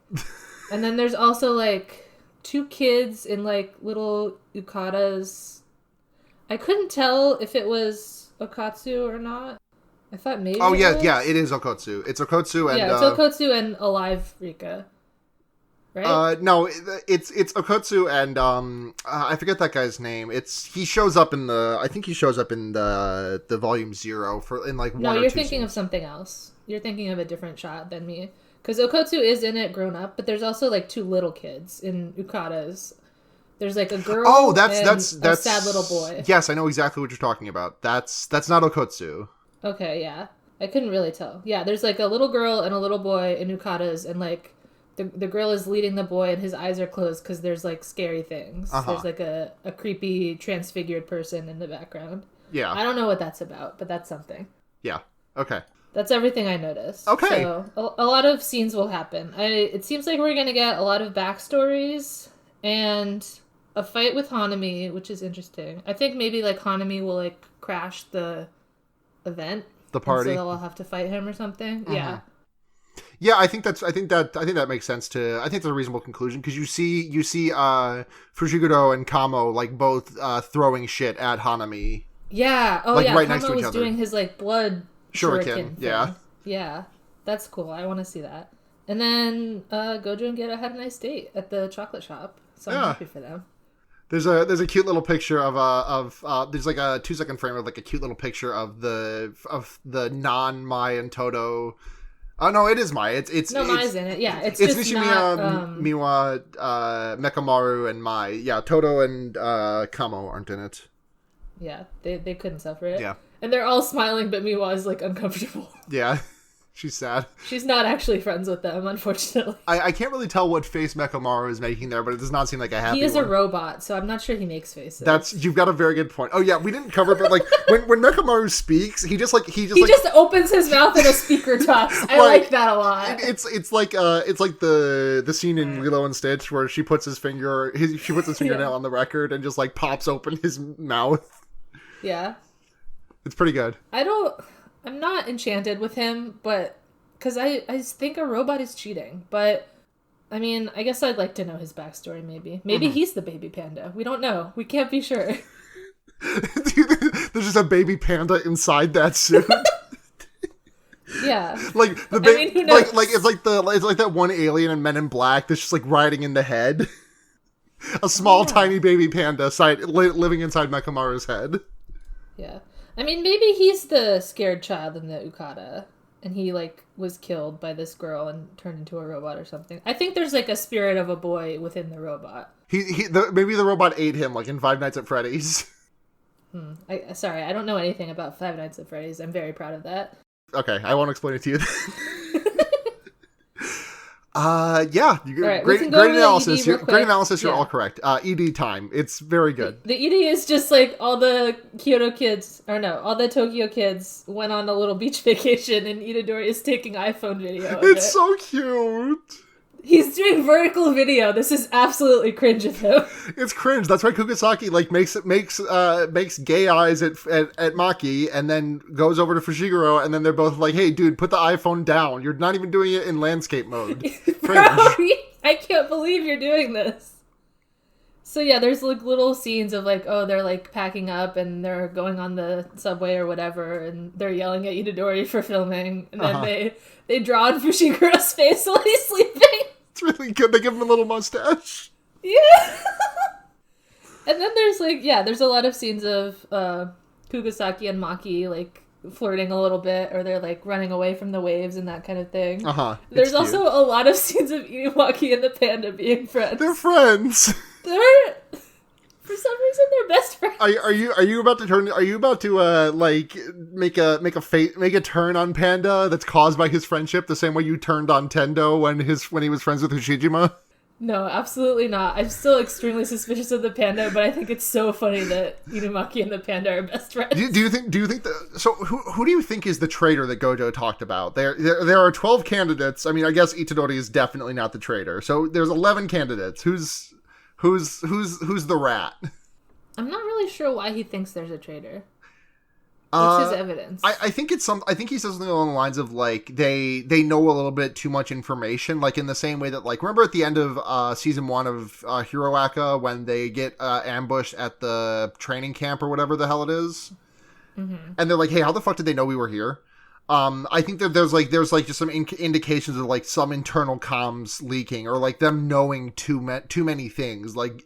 And then there's also, like, 2 kids in, like, little yukatas. I couldn't tell if it was Okatsu or not. I thought maybe. Oh, yeah, it is Okotsu. It's Okotsu and... Yeah, it's Okotsu and Alive Rika. Right? No, it's Okotsu and, I forget that guy's name. He shows up in the volume 0 in, like, 1 or 2 No, you're thinking of something else. You're thinking of a different shot than me. Because Okotsu is in it grown up, but there's also, like, 2 little kids in Ukatas. There's, like, a girl and a sad little boy. Yes, I know exactly what you're talking about. That's not Okotsu. Okay, yeah. I couldn't really tell. Yeah, there's, like, a little girl and a little boy in Ukatas, and, like, the girl is leading the boy, and his eyes are closed because there's, like, scary things. Uh-huh. There's, like, a creepy, transfigured person in the background. Yeah. I don't know what that's about, but that's something. Yeah. Okay. That's everything I noticed. Okay. So, a lot of scenes will happen. It seems like we're going to get a lot of backstories, and a fight with Hanami, which is interesting. I think maybe, like, Hanami will, like, crash the event, the party, so they'll all have to fight him or something. Mm-hmm. Yeah, I think that makes sense to. I think that's a reasonable conclusion because you see Fushiguro and Kamo, like, both throwing shit at Hanami. Yeah. Oh, like, yeah. Right Kamo next to each other. Doing his, like, blood shuriken. Yeah. Yeah, that's cool. I want to see that. And then Gojo and Geto had a nice date at the chocolate shop, so I'm happy for them. There's a cute little picture of there's, like, a 2-second frame of, like, a cute little picture of the non-Mai and Toto. Oh no, it is Mai. Mai's in it. Yeah, it's just Nishimiya, not, Miwa, Mekamaru, and Mai. Yeah, Toto and Kamo aren't in it. Yeah, they couldn't suffer it. Yeah, and they're all smiling, but Miwa is, like, uncomfortable. Yeah. She's sad. She's not actually friends with them, unfortunately. I can't really tell what face Mekamaru is making there, but it does not seem like a happy one. He is a robot, so I'm not sure he makes faces. You've got a very good point. Oh yeah, we didn't cover it, but, like, when Mekamaru speaks, he just opens his mouth and a speaker talks. I like that a lot. It's like the scene in Lilo and Stitch where she puts his fingernail on the record and just, like, pops open his mouth. Yeah. It's pretty good. I'm not enchanted with him, but because I think a robot is cheating. But I mean, I guess I'd like to know his backstory. Maybe he's the baby panda. We don't know. We can't be sure. There's just a baby panda inside that suit. Yeah, like who knows? like it's like that one alien in Men in Black that's just, like, riding in the head. A small tiny baby panda living inside Mekamaru's head. Yeah. I mean, maybe he's the scared child in the Ukata, and he, like, was killed by this girl and turned into a robot or something. I think there's, like, a spirit of a boy within the robot. Maybe the robot ate him, like in Five Nights at Freddy's. Sorry, I don't know anything about Five Nights at Freddy's. I'm very proud of that. Okay, I won't explain it to you then. Yeah, right, great analysis. Great analysis. You're all correct. ED time. It's very good. The ED is just, like, all the all the Tokyo kids went on a little beach vacation, and Itadori is taking iPhone video. It's so cute. He's doing vertical video. This is absolutely cringe of him. It's cringe. That's why Kugisaki, like, makes gay eyes at Maki, and then goes over to Fushiguro, and then they're both like, "Hey, dude, put the iPhone down. You're not even doing it in landscape mode." Bro, I can't believe you're doing this. So yeah, there's, like, little scenes of, like, they're, like, packing up and they're going on the subway or whatever, and they're yelling at Itadori for filming, and then they draw on Fushiguro's face while he's sleeping. It's really good. They give him a little mustache. Yeah. And then there's, like, there's a lot of scenes of Kugisaki and Maki, like, flirting a little bit, or they're like running away from the waves and that kind of thing. There's also a lot of scenes of Inumaki and the panda being friends. They're friends. They're, for some reason, they're best friends. Are you about to turn? Are you about to like make a turn on Panda that's caused by his friendship, the same way you turned on Tendo when he was friends with Ushijima? No, absolutely not. I'm still extremely suspicious of the panda, but I think it's so funny that Inumaki and the panda are best friends. Do you think so who do you think is the traitor that Gojo talked about? There are 12 candidates. I mean, I guess Itadori is definitely not the traitor. So there's 11 candidates. Who's the rat? I'm not really sure why he thinks there's a traitor. What's his evidence? I think he says something along the lines of like they know a little bit too much information, like in the same way that, like, remember at the end of season 1 of Hiroaka when they get ambushed at the training camp or whatever the hell it is, and they're like, hey, how the fuck did they know we were here? I think that there's just some indications of like some internal comms leaking, or like them knowing too many things. Like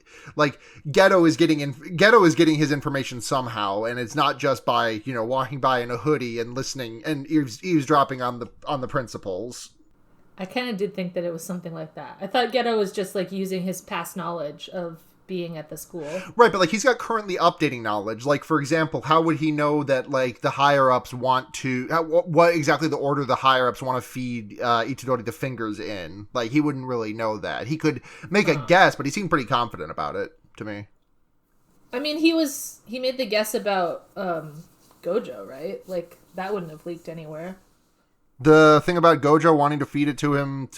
Geto is getting his information somehow, and it's not just by, you know, walking by in a hoodie and listening and eavesdropping on the principals. I kind of did think that it was something like that. I thought Geto was just like using his past knowledge of being at the school. Right, but like he's got currently updating knowledge. Like, for example, how would he know that like the higher ups want to what exactly the order the higher ups want to feed Itadori the fingers in? Like, he wouldn't really know that. He could make a guess, but he seemed pretty confident about it to me. I mean, he made the guess about Gojo, right? Like, that wouldn't have leaked anywhere. The thing about Gojo wanting to feed it to him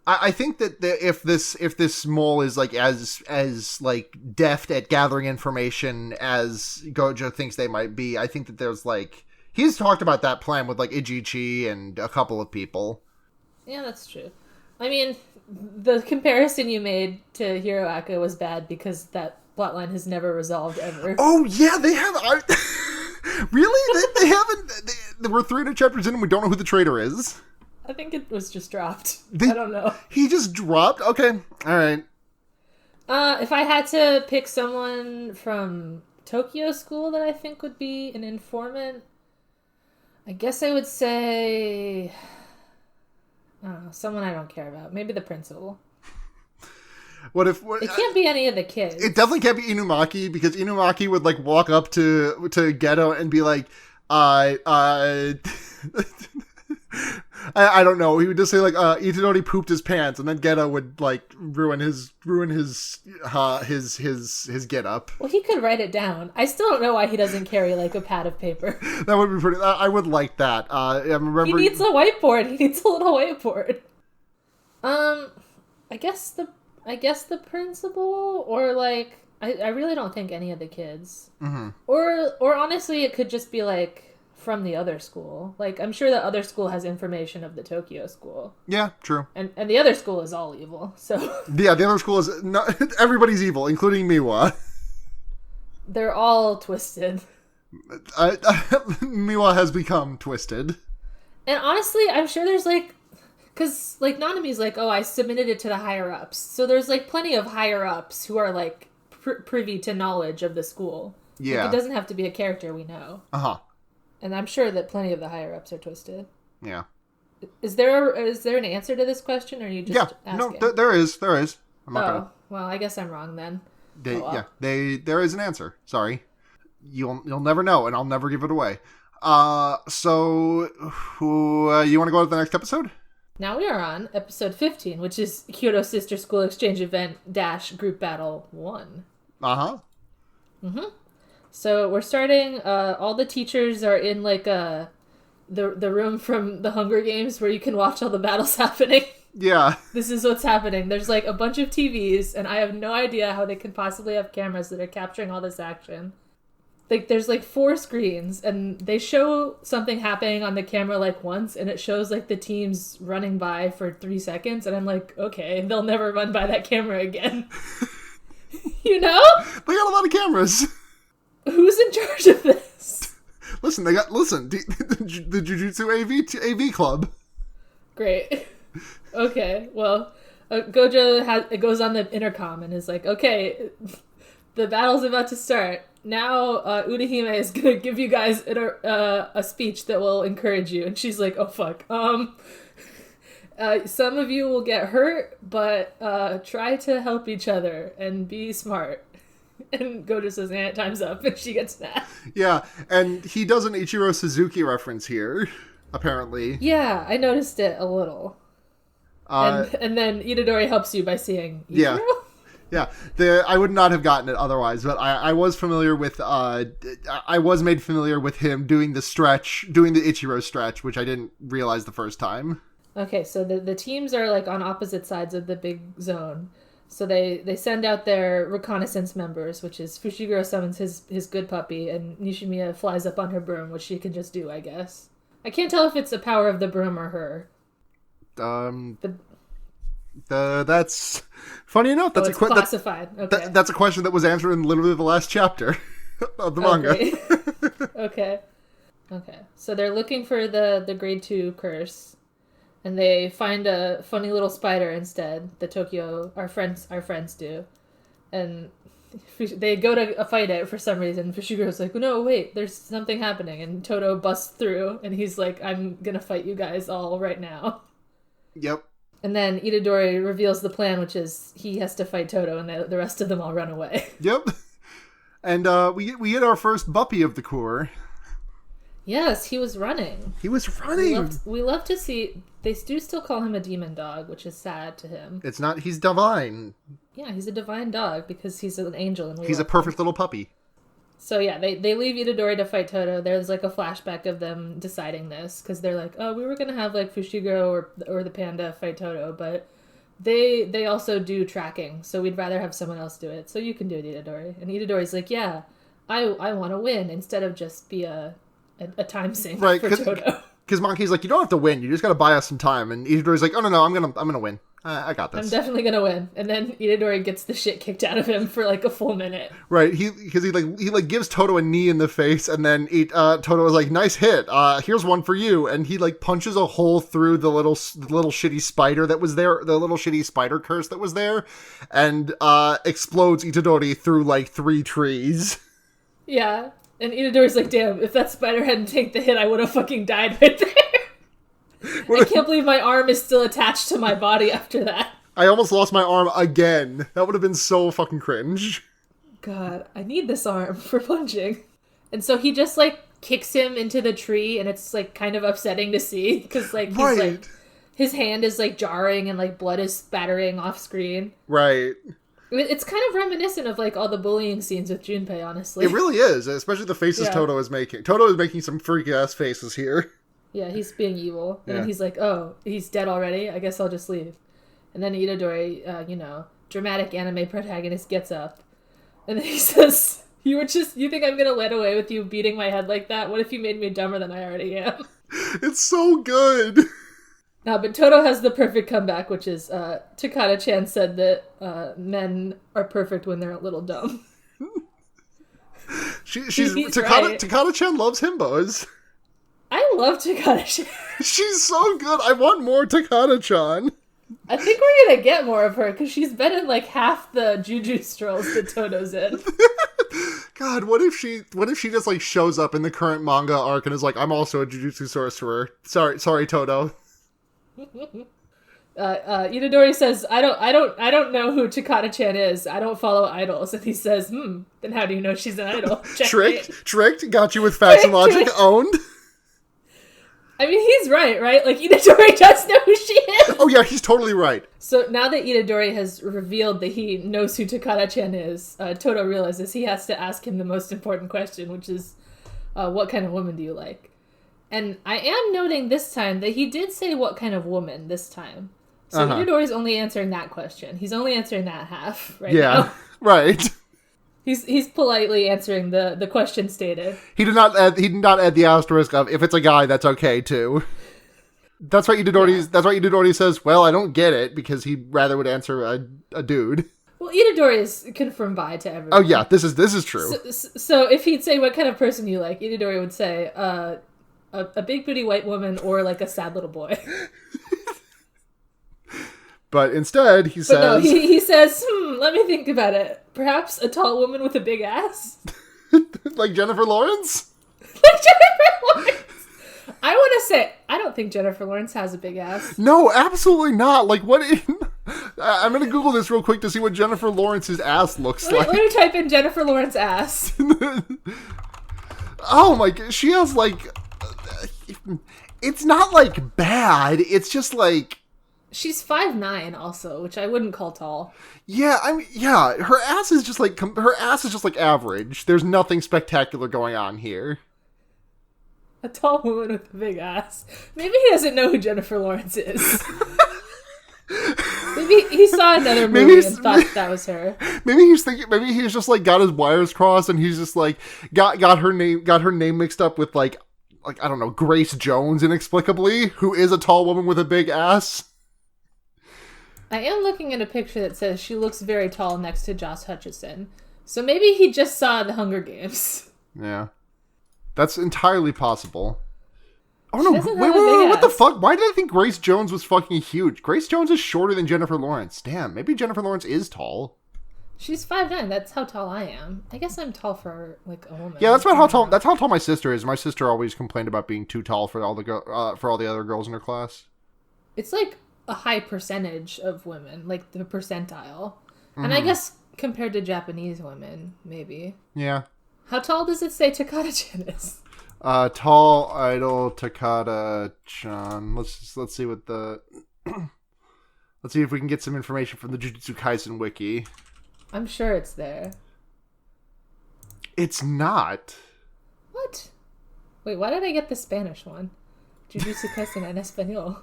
I think that if this mole is like as like deft at gathering information as Gojo thinks they might be, I think that there's like, he's talked about that plan with like Ijichi and a couple of people. Yeah, that's true. I mean, the comparison you made to Hiroaka was bad because that plotline has never resolved ever. Oh yeah, they have. Really? They haven't. We're 300 chapters in and we don't know who the traitor is. I think it was just dropped. I don't know. He just dropped? Okay. All right. If I had to pick someone from Tokyo School that I think would be an informant, I guess I would say, I don't know, someone I don't care about. Maybe the principal. It can't be any of the kids. It definitely can't be Inumaki, because Inumaki would like walk up to Geto and be like, I don't know. He would just say like, Itadori pooped his pants, and then Geto would like ruin his get up. Well, he could write it down. I still don't know why he doesn't carry like a pad of paper. That would be pretty. I would like that. I remember he needs a whiteboard. He needs a little whiteboard. I guess the principal, or like I really don't think any of the kids. Mm-hmm. Or honestly, it could just be like from the other school. Like, I'm sure the other school has information of the Tokyo school. Yeah, true. And the other school is all evil, so... Yeah, the other school is... everybody's evil, including Miwa. They're all twisted. Miwa has become twisted. And honestly, I'm sure there's like... Because, like, Nanami's like, oh, I submitted it to the higher-ups. So there's, like, plenty of higher-ups who are, like, privy to knowledge of the school. Yeah. Like, it doesn't have to be a character we know. Uh-huh. And I'm sure that plenty of the higher-ups are twisted. Yeah. Is there an answer to this question, or are you just asking? No, there is. I'm not gonna... Well, I guess I'm wrong then. There is an answer. Sorry. You'll never know, and I'll never give it away. So, you want to go to the next episode? Now we are on episode 15, which is Kyoto Sister School Exchange Event - Group Battle 1. Uh-huh. Mm-hmm. So we're starting, all the teachers are in like the room from the Hunger Games where you can watch all the battles happening. Yeah. This is what's happening. There's like a bunch of TVs, and I have no idea how they could possibly have cameras that are capturing all this action. Like, there's like 4 screens, and they show something happening on the camera like once, and it shows like the teams running by for 3 seconds, and I'm like, okay, they'll never run by that camera again. You know? They got a lot of cameras. Who's in charge of this? Listen, the Jujutsu AV club. Great. Okay, well, Gojo goes on the intercom and is like, okay, the battle's about to start. Now, Urahime is gonna give you guys a speech that will encourage you. And she's like, oh, fuck. Some of you will get hurt, but try to help each other and be smart. And Gojo says, time's up, and she gets mad. Yeah, and he does an Ichiro Suzuki reference here, apparently. Yeah, I noticed it a little. And then Itadori helps you by saying, Ichiro? Yeah. I would not have gotten it otherwise, but I was familiar with, I was made familiar with him doing the Ichiro stretch, which I didn't realize the first time. Okay, so the teams are, like, on opposite sides of the big zone. So they send out their reconnaissance members, which is Fushiguro summons his good puppy, and Nishimiya flies up on her broom, which she can just do, I guess. I can't tell if it's the power of the broom or her. That's funny enough. That's classified. Okay. That's a question that was answered in literally the last chapter of the manga. Okay. So they're looking for the grade 2 curse. And they find a funny little spider instead. The Tokyo, our friends do. And they go to fight it for some reason. Fushiguro's like, no, wait, there's something happening. And Toto busts through, and he's like, I'm gonna fight you guys all right now. Yep. And then Itadori reveals the plan, which is he has to fight Toto, and the rest of them all run away. Yep. And we get our first Buppy of the Corps. Yes, he was running. We love to see... They do still call him a demon dog, which is sad to him. It's not... He's divine. Yeah, he's a divine dog because he's an angel. And he's a perfect little puppy. So yeah, they leave Itadori to fight Toto. There's like a flashback of them deciding this because they're like, oh, we were going to have like Fushiguro or the panda fight Toto, but they also do tracking, so we'd rather have someone else do it. So you can do it, Itadori. And Itadori's like, yeah, I want to win instead of just be a time sink for Toto. Because Monkey's like, you don't have to win. You just got to buy us some time. And Itadori's like, oh, no, I'm gonna win. I got this. I'm definitely going to win. And then Itadori gets the shit kicked out of him for like a full minute. Right. He gives Toto a knee in the face. And then Toto was like, nice hit. Here's one for you. And he like punches a hole through the little shitty spider that was there. The little shitty spider curse that was there. And explodes Itadori through like 3 trees. Yeah. And Itadori's like, damn, if that spider hadn't taken the hit, I would have fucking died right there. I can't believe my arm is still attached to my body after that. I almost lost my arm again. That would have been so fucking cringe. God, I need this arm for punching. And so he just, like, kicks him into the tree, and it's, like, kind of upsetting to see. Because, like, he's, like, his hand is, like, jarring, and, like, blood is spattering off screen. Right. It's kind of reminiscent of, like, all the bullying scenes with Junpei, honestly. It really is, especially the faces Toto is making. Toto is making some freaky-ass faces here. Yeah, he's being evil. And then he's like, oh, he's dead already? I guess I'll just leave. And then Itadori, dramatic anime protagonist gets up. And then he says, you think I'm going to let away with you beating my head like that? What if you made me dumber than I already am? It's so good. No, but Toto has the perfect comeback, which is Takada-chan said that men are perfect when they're a little dumb. Takada-chan loves himbos. I love Takada-chan. She's so good. I want more Takada-chan. I think we're gonna get more of her because she's been in like half the Juju strolls that Toto's in. God, what if she just like shows up in the current manga arc and is like, I'm also a Jujutsu sorcerer. Sorry, Toto. Itadori says, I don't know who Takada-chan is. I don't follow idols. And he says, then how do you know she's an idol? Tricked, got you with facts and logic, owned. I mean, he's right? Like, Itadori does know who she is. Oh yeah, he's totally right. So now that Itadori has revealed that he knows who Takada-chan is, Toto realizes he has to ask him the most important question, which is, what kind of woman do you like? And I am noting this time that he did say what kind of woman this time. So Itadori's only answering that question. He's only answering that half right now. Yeah, right. He's politely answering the question stated. He did not add the asterisk of if it's a guy, that's okay too. That's why Itadori says, well, I don't get it, because he rather would answer a dude. Well, Itadori is confirmed bi to everyone. Oh yeah, this is true. So if he'd say what kind of person you like, Itadori would say, a big booty white woman or like a sad little boy. But instead, he says... No, he says, let me think about it. Perhaps a tall woman with a big ass? Like Jennifer Lawrence? Like Jennifer Lawrence! I want to say, I don't think Jennifer Lawrence has a big ass. No, absolutely not. Like, what... I'm going to Google this real quick to see what Jennifer Lawrence's ass looks like. Let me type in Jennifer Lawrence ass. Oh my god, she has like... It's not like bad, it's just like... She's 5'9" also, which I wouldn't call tall. Yeah, her ass is just like average. There's nothing spectacular going on here. A tall woman with a big ass. Maybe he doesn't know who Jennifer Lawrence is. Maybe he saw another movie and thought that was her. Maybe he's just like got his wires crossed and he's just like got her name mixed up with like I don't know, Grace Jones inexplicably, who is a tall woman with a big ass. I am looking at a picture that says she looks very tall next to Josh Hutcherson. So maybe he just saw The Hunger Games. Yeah. That's entirely possible. Oh no, wait, what the fuck? Why did I think Grace Jones was fucking huge? Grace Jones is shorter than Jennifer Lawrence. Damn, maybe Jennifer Lawrence is tall. She's 5'9". That's how tall I am. I guess I'm tall for like a woman. Yeah, that's how tall my sister is. My sister always complained about being too tall for all the other girls in her class. It's like a high percentage of women, like the percentile. And I guess compared to Japanese women, maybe. Yeah. How tall does it say Takada-chan is? Tall idol Takada-chan. Let's see what the... Let's see if we can get some information from the Jujutsu Kaisen wiki. I'm sure it's there. It's not. What? Wait, why did I get the Spanish one? Jujutsu Kaisen en español.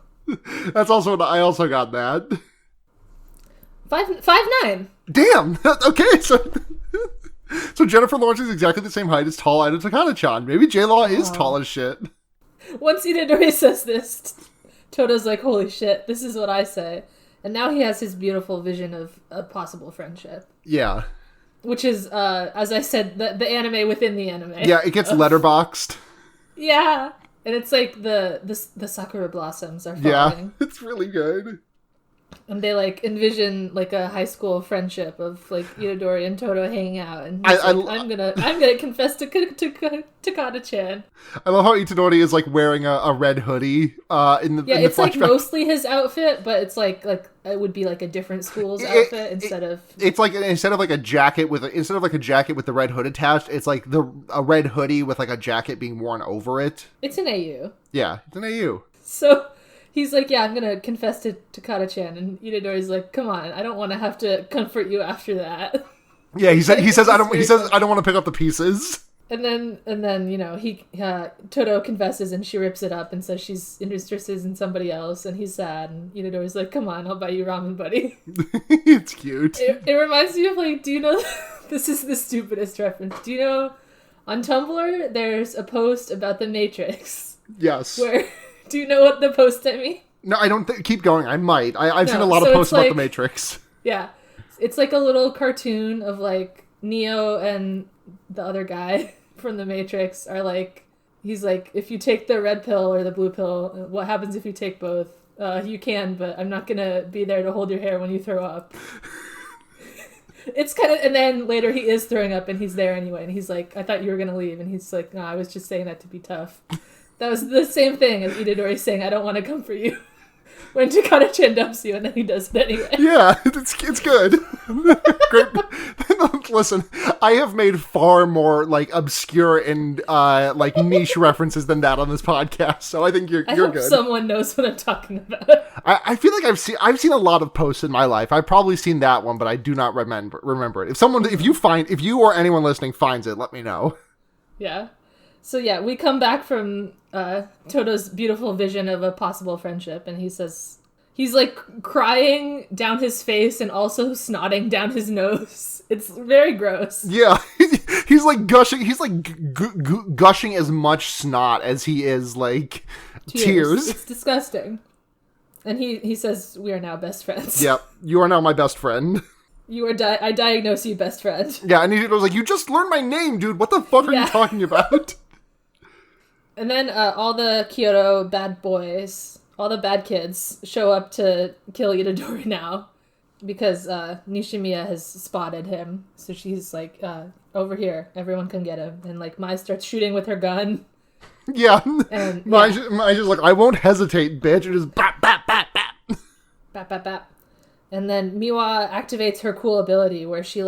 That's also I also got that. 5'9". Damn. Okay, so Jennifer Lawrence is exactly the same height as tall Ida Takada-chan. Maybe J-Law is tall as shit. Once Itadori says this, Toto's like, holy shit, this is what I say. And now he has his beautiful vision of a possible friendship. Yeah. Which is, as I said, the anime within the anime. Yeah, it gets letterboxed. Yeah. And it's like the sakura blossoms are falling. Yeah, it's really good. And they like envision like a high school friendship of like Itadori and Toto hanging out, and I'm gonna confess to Takada-chan. I love how Itadori is like wearing a red hoodie. It's like mostly his outfit, but it's like it would be like a different school's outfit instead of a jacket with the red hood attached. It's like a red hoodie with like a jacket being worn over it. It's an AU. Yeah, it's an AU. So. He's like, yeah, I'm gonna confess to Takada-chan, and Itadori's like, come on, I don't want to have to comfort you after that. Yeah, he says I don't want to pick up the pieces. And then you know Toto confesses and she rips it up and says she's interested in somebody else, and he's sad, and Itadori's like, come on, I'll buy you ramen, buddy. It's cute. It reminds me of like, do you know? This is the stupidest reference. Do you know? On Tumblr, there's a post about the Matrix. Yes. Where. Do you know what the post I mean? No, I don't. Keep going. I might. I've seen a lot of posts about the Matrix. Yeah. It's like a little cartoon of like Neo and the other guy from the Matrix are like, he's like, if you take the red pill or the blue pill, what happens if you take both? You can, but I'm not going to be there to hold your hair when you throw up. It's kind of, and then later he is throwing up and he's there anyway. And he's like, I thought you were going to leave. And he's like, no, I was just saying that to be tough. That was the same thing as Itadori saying, I don't want to comfort you. When Takada-chan dumps you, and then he does it anyway. Yeah, it's good. Great. Listen, I have made far more, like, obscure and, like, niche references than that on this podcast, so I think you're good. I hope someone knows what I'm talking about. I feel like I've seen a lot of posts in my life. I've probably seen that one, but I do not remember it. If you or anyone listening finds it, let me know. Yeah. So yeah, we come back from Toto's beautiful vision of a possible friendship, and he says he's like crying down his face and also snotting down his nose. It's very gross. Yeah, he's like gushing. He's like gushing as much snot as he is like tears. It's disgusting. And he says, "We are now best friends." Yep, you are now my best friend. I diagnose you best friend. Yeah, and he was like, "You just learned my name, dude. What the fuck are you talking about?" And then all the Kyoto bad boys all the bad kids show up to kill Itadori now because Nishimiya has spotted him. So she's like, over here, everyone can get him. And like Mai starts shooting with her gun. Yeah. And Mai's just like, I won't hesitate, bitch. It is bap, bap, bap, bap. Bap, bap, bap. And then Miwa activates her cool ability where she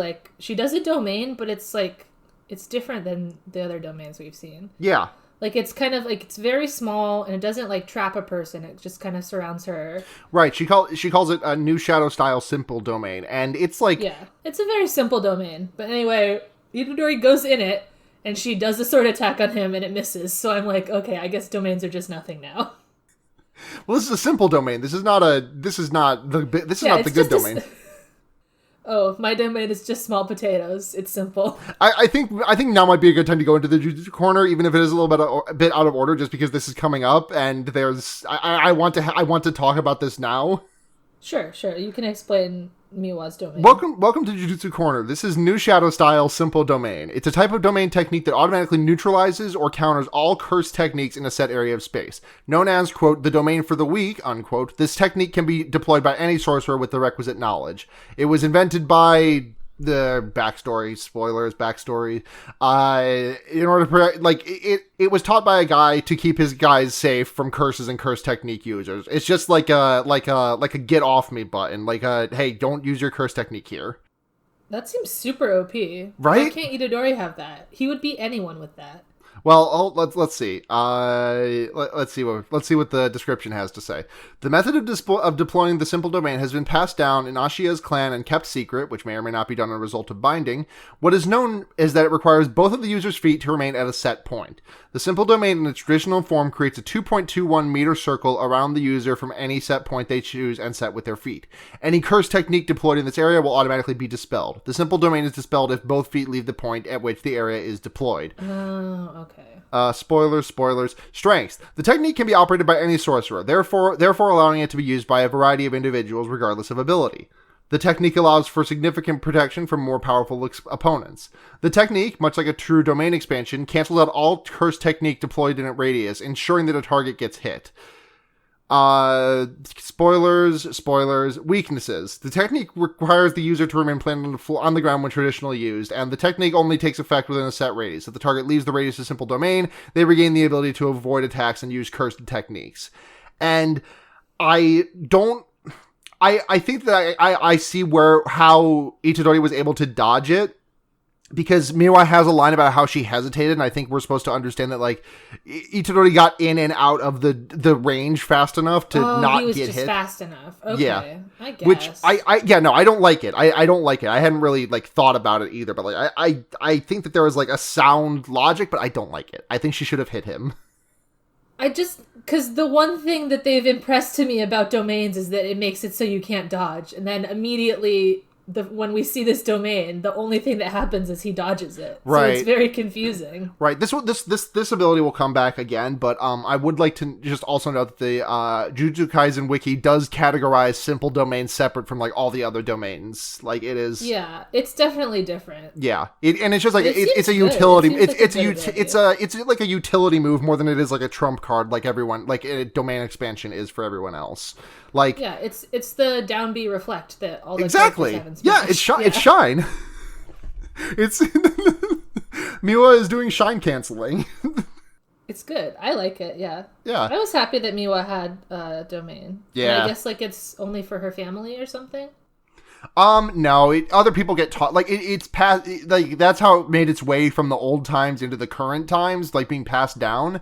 does a domain, but it's like, it's different than the other domains we've seen. Yeah. Like, it's kind of, like, it's very small, and it doesn't, like, trap a person. It just kind of surrounds her. Right. She calls it a new Shadow-style simple domain, and it's, like... Yeah. It's a very simple domain. But anyway, Itadori goes in it, and she does a sword attack on him, and it misses. So I'm like, okay, I guess domains are just nothing now. Well, this is a simple domain. This is not the good domain. Oh, my domain is just small potatoes. It's simple. I think now might be a good time to go into the Jujutsu corner, even if it is a bit out of order, just because this is coming up, and there's I want to talk about this now. Sure. You can explain Miwa's domain. Welcome to Jujutsu Corner. This is new Shadow style simple domain. It's a type of domain technique that automatically neutralizes or counters all cursed techniques in a set area of space. Known as, quote, the domain for the weak, unquote, this technique can be deployed by any sorcerer with the requisite knowledge. It was invented by the backstory, in order to, like, it was taught by a guy to keep his guys safe from curses and curse technique users. It's just like a get off me button, like a, hey, don't use your curse technique here. That seems super OP. Right? Why can't Itadori have that? He would beat anyone with that. Well, let's see. Let's see what the description has to say. The method of deploying the simple domain has been passed down in Ashiya's clan and kept secret, which may or may not be done as a result of binding. What is known is that it requires both of the user's feet to remain at a set point. The simple domain in its traditional form creates a 2.21 meter circle around the user from any set point they choose and set with their feet. Any curse technique deployed in this area will automatically be dispelled. The simple domain is dispelled if both feet leave the point at which the area is deployed. Oh, okay. Spoilers. Strengths. The technique can be operated by any sorcerer, therefore allowing it to be used by a variety of individuals regardless of ability. The technique allows for significant protection from more powerful opponents. The technique, much like a true domain expansion, cancels out all curse technique deployed in a radius, ensuring that a target gets hit. Spoilers. Weaknesses. The technique requires the user to remain planted on the ground when traditionally used, and the technique only takes effect within a set radius. If the target leaves the radius of simple domain, they regain the ability to avoid attacks and use cursed techniques. And I think that I see how Itadori was able to dodge it, because Miwa has a line about how she hesitated, and I think we're supposed to understand that, like, Itadori got in and out of the range fast enough to not get hit. He was just fast enough. Okay, yeah. I guess. Which, I don't like it. I don't like it. I hadn't really, like, thought about it either, but, like, I think that there was, like, a sound logic, but I don't like it. I think she should have hit him. Because the one thing that they've impressed to me about domains is that it makes it so you can't dodge, and then immediately when we see this domain, the only thing that happens is he dodges it. Right. So it's very confusing. Right. This ability will come back again, but I would like to just also note that the Jujutsu Kaisen wiki does categorize simple domains separate from, like, all the other domains. Like, it is. Yeah, it's definitely different. Yeah, and it's just like it's a utility. It's like a utility move more than it is like a trump card, like everyone, like a domain expansion is for evereveryone else. Like, yeah, it's the down B reflect that all the exactly. Have in Smash. Yeah, it's shine. It's Miwa is doing shine canceling. It's good. I like it. Yeah. Yeah. I was happy that Miwa had a domain. Yeah. And I guess like it's only for her family or something. No, other people get taught, like, it's passed, like, that's how it made its way from the old times into the current times, like, being passed down.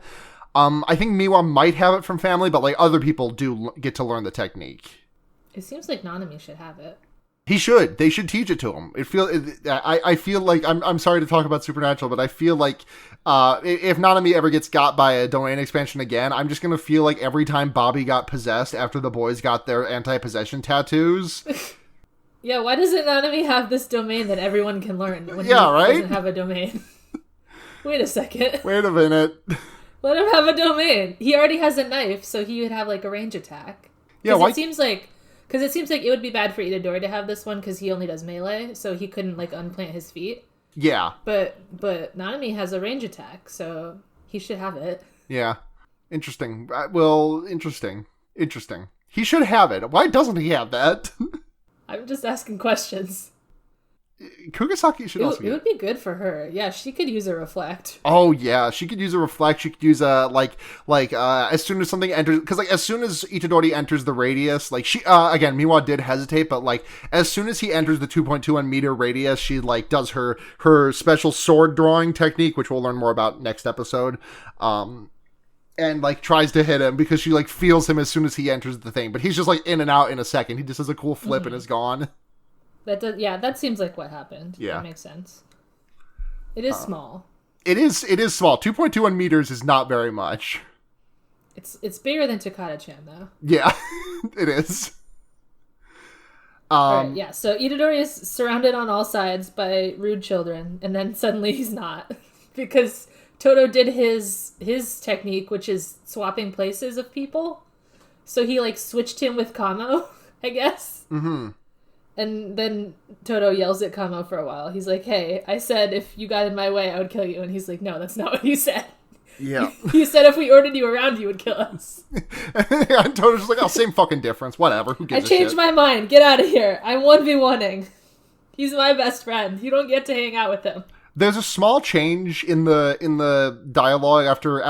I think Miwa might have it from family, but, like, other people do get to learn the technique. It seems like Nanami should have it. He should. They should teach it to him. I feel like, I'm sorry to talk about Supernatural, but I feel like, if Nanami ever gets got by a domain expansion again, I'm just gonna feel like every time Bobby got possessed after the boys got their anti-possession tattoos. Yeah, why doesn't Nanami have this domain that everyone can learn when he right? doesn't have a domain? Wait a second. Wait a minute. Let him have a domain. He already has a knife, so he would have, like, a range attack. Yeah, why? It seems like it would be bad for Itadori to have this one because he only does melee, so he couldn't, like, unplant his feet. Yeah. But Nanami has a range attack, so he should have it. Yeah. Interesting. Interesting. Interesting. He should have it. Why doesn't he have that? I'm just asking questions. Kugisaki should also. It would be good for her. Yeah, she could use a reflect. Oh yeah, she could use a reflect. She could use a as soon as something enters, because like as soon as Itadori enters the radius, like she again, Miwa did hesitate, but like as soon as he enters the 2.21 meter radius, she like does her special sword drawing technique, which we'll learn more about next episode. And like tries to hit him because she like feels him as soon as he enters the thing, but he's just like in and out in a second. He just does a cool flip and is gone. That seems like what happened. Yeah. That makes sense. It is small. It is small. 2.21 meters is not very much. It's bigger than Takata-chan, though. Yeah, it is. All right, yeah, so Itadori is surrounded on all sides by rude children, and then suddenly he's not. Because Todo did his technique, which is swapping places of people. So he, like, switched him with Kamo, I guess. Mm-hmm. And then Todo yells at Kamo for a while. He's like, hey, I said if you got in my way, I would kill you. And he's like, no, that's not what you said. Yeah. You said if we ordered you around, you would kill us. And Todo's just like, oh, same fucking difference. Whatever. Who gives a shit? I changed my mind. Get out of here. I'm 1v1ing. He's my best friend. You don't get to hang out with him. There's a small change in the dialogue after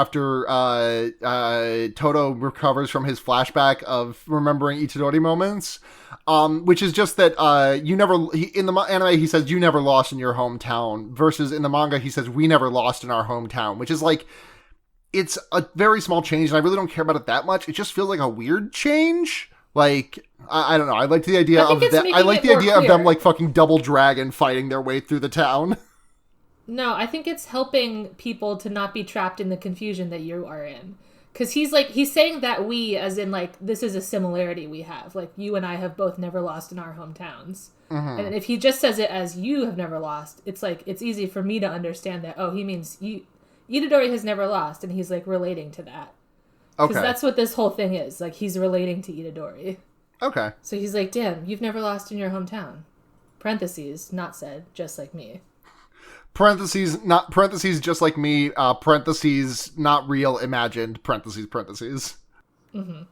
Todo recovers from his flashback of remembering Itadori moments, which is just that in the anime he says you never lost in your hometown, versus in the manga he says we never lost in our hometown, which is like, it's a very small change and I really don't care about it that much. It just feels like a weird change. Like, I don't know. I like the idea of that. I like the idea of them like fucking double dragon fighting their way through the town. No, I think it's helping people to not be trapped in the confusion that you are in. Because he's saying that we, as in, like, this is a similarity we have. Like, you and I have both never lost in our hometowns. Mm-hmm. And if he just says it as you have never lost, it's like, it's easy for me to understand that, oh, he means Itadori has never lost, and he's, like, relating to that. Because that's what this whole thing is. Like, he's relating to Itadori. Okay. So he's like, damn, you've never lost in your hometown. Parentheses, not said, just like me. Parentheses, just like me, parentheses, not real, imagined, parentheses. Mm-hmm.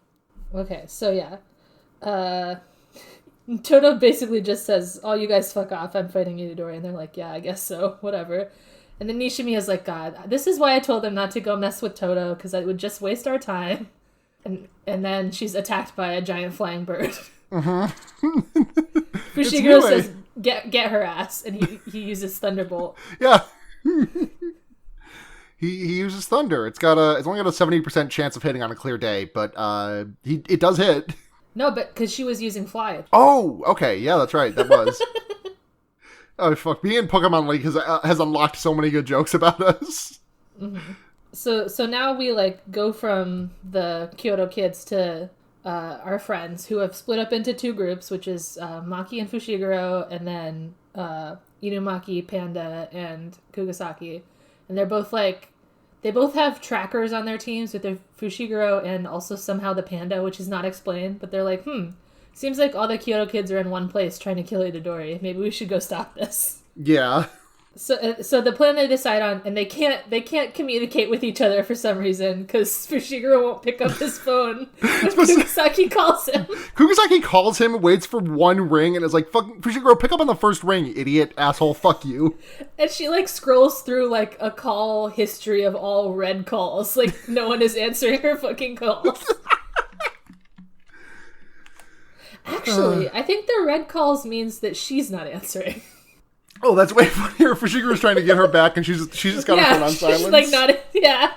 Okay, so yeah. Todo basically just says, oh, you guys fuck off, I'm fighting Itadori, and they're like, yeah, I guess so, whatever. And then Nishimiya's like, God, this is why I told them not to go mess with Todo, because I would just waste our time. And then she's attacked by a giant flying bird. Mm-hmm. Fushiguro says, get her ass, and he uses Thunderbolt. Yeah. he uses Thunder. It's only got a 70% chance of hitting on a clear day, but it does hit. No, but because she was using Fly. Oh, okay, yeah, that's right, that was. Oh fuck, being in Pokemon League has unlocked so many good jokes about us. Mm-hmm. So now we like go from the Kyoto kids to our friends who have split up into two groups, which is Maki and Fushiguro, and then Inumaki, Panda, and Kugisaki. And they're both they both have trackers on their teams with their Fushiguro and also somehow the Panda, which is not explained, but they're like, seems like all the Kyoto kids are in one place trying to kill Itadori. Maybe we should go stop this. Yeah. So the plan they decide on, and they can't communicate with each other for some reason, because Fushiguro won't pick up his phone when Kugisaki calls him. Kugisaki calls him, waits for one ring, and is like, fuck, Fushiguro, pick up on the first ring, you idiot, asshole, fuck you. And she, like, scrolls through, like, a call history of all red calls. Like, no one is answering her fucking calls. Actually, I think the red calls means that she's not answering. Oh, that's way funnier. Fushiguro's trying to get her back, and she's just got her phone on silence. She's like not. Yeah.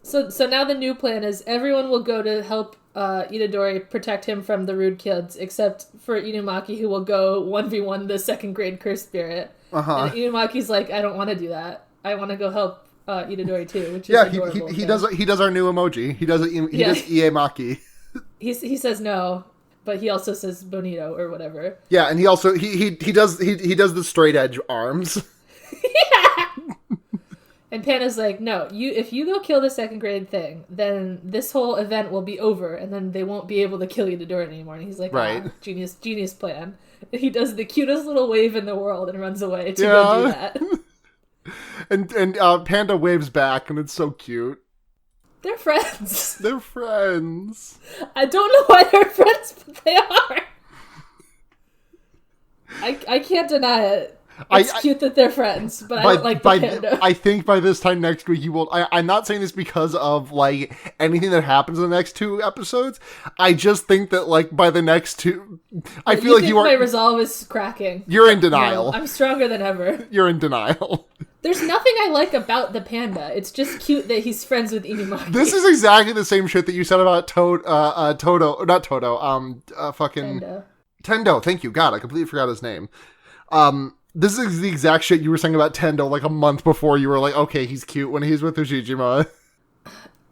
So now the new plan is everyone will go to help Itadori protect him from the rude kids, except for Inumaki, who will go 1v1 the second grade cursed spirit. And Inumaki's like, I don't want to do that. I want to go help Itadori too, which is adorable. He does our new emoji. He does Iemaki. He says no. But he also says bonito or whatever. Yeah, and he also he does the straight edge arms. Yeah. And Panda's like, no, if you go kill the second grade thing, then this whole event will be over, and then they won't be able to kill Itadori anymore. And he's like, right, genius plan. And he does the cutest little wave in the world and runs away to go do that. And Panda waves back, and it's so cute. They're friends. They're friends. I don't know why they're friends, but they are. I can't deny it. It's cute that they're friends, but I don't like the panda. I think by this time next week you will... I'm not saying this because of, like, anything that happens in the next 2 episodes. I just think that, like, by the next 2... I feel like you are... my resolve is cracking. You're in denial. No, I'm stronger than ever. You're in denial. There's nothing I like about the panda. It's just cute that he's friends with Inumaki. This is exactly the same shit that you said about Toto. Not Toto. Fucking... Tendo. Thank you. God, I completely forgot his name. This is the exact shit you were saying about Tendo like a month before. You were like, okay, he's cute when he's with Tsukishima.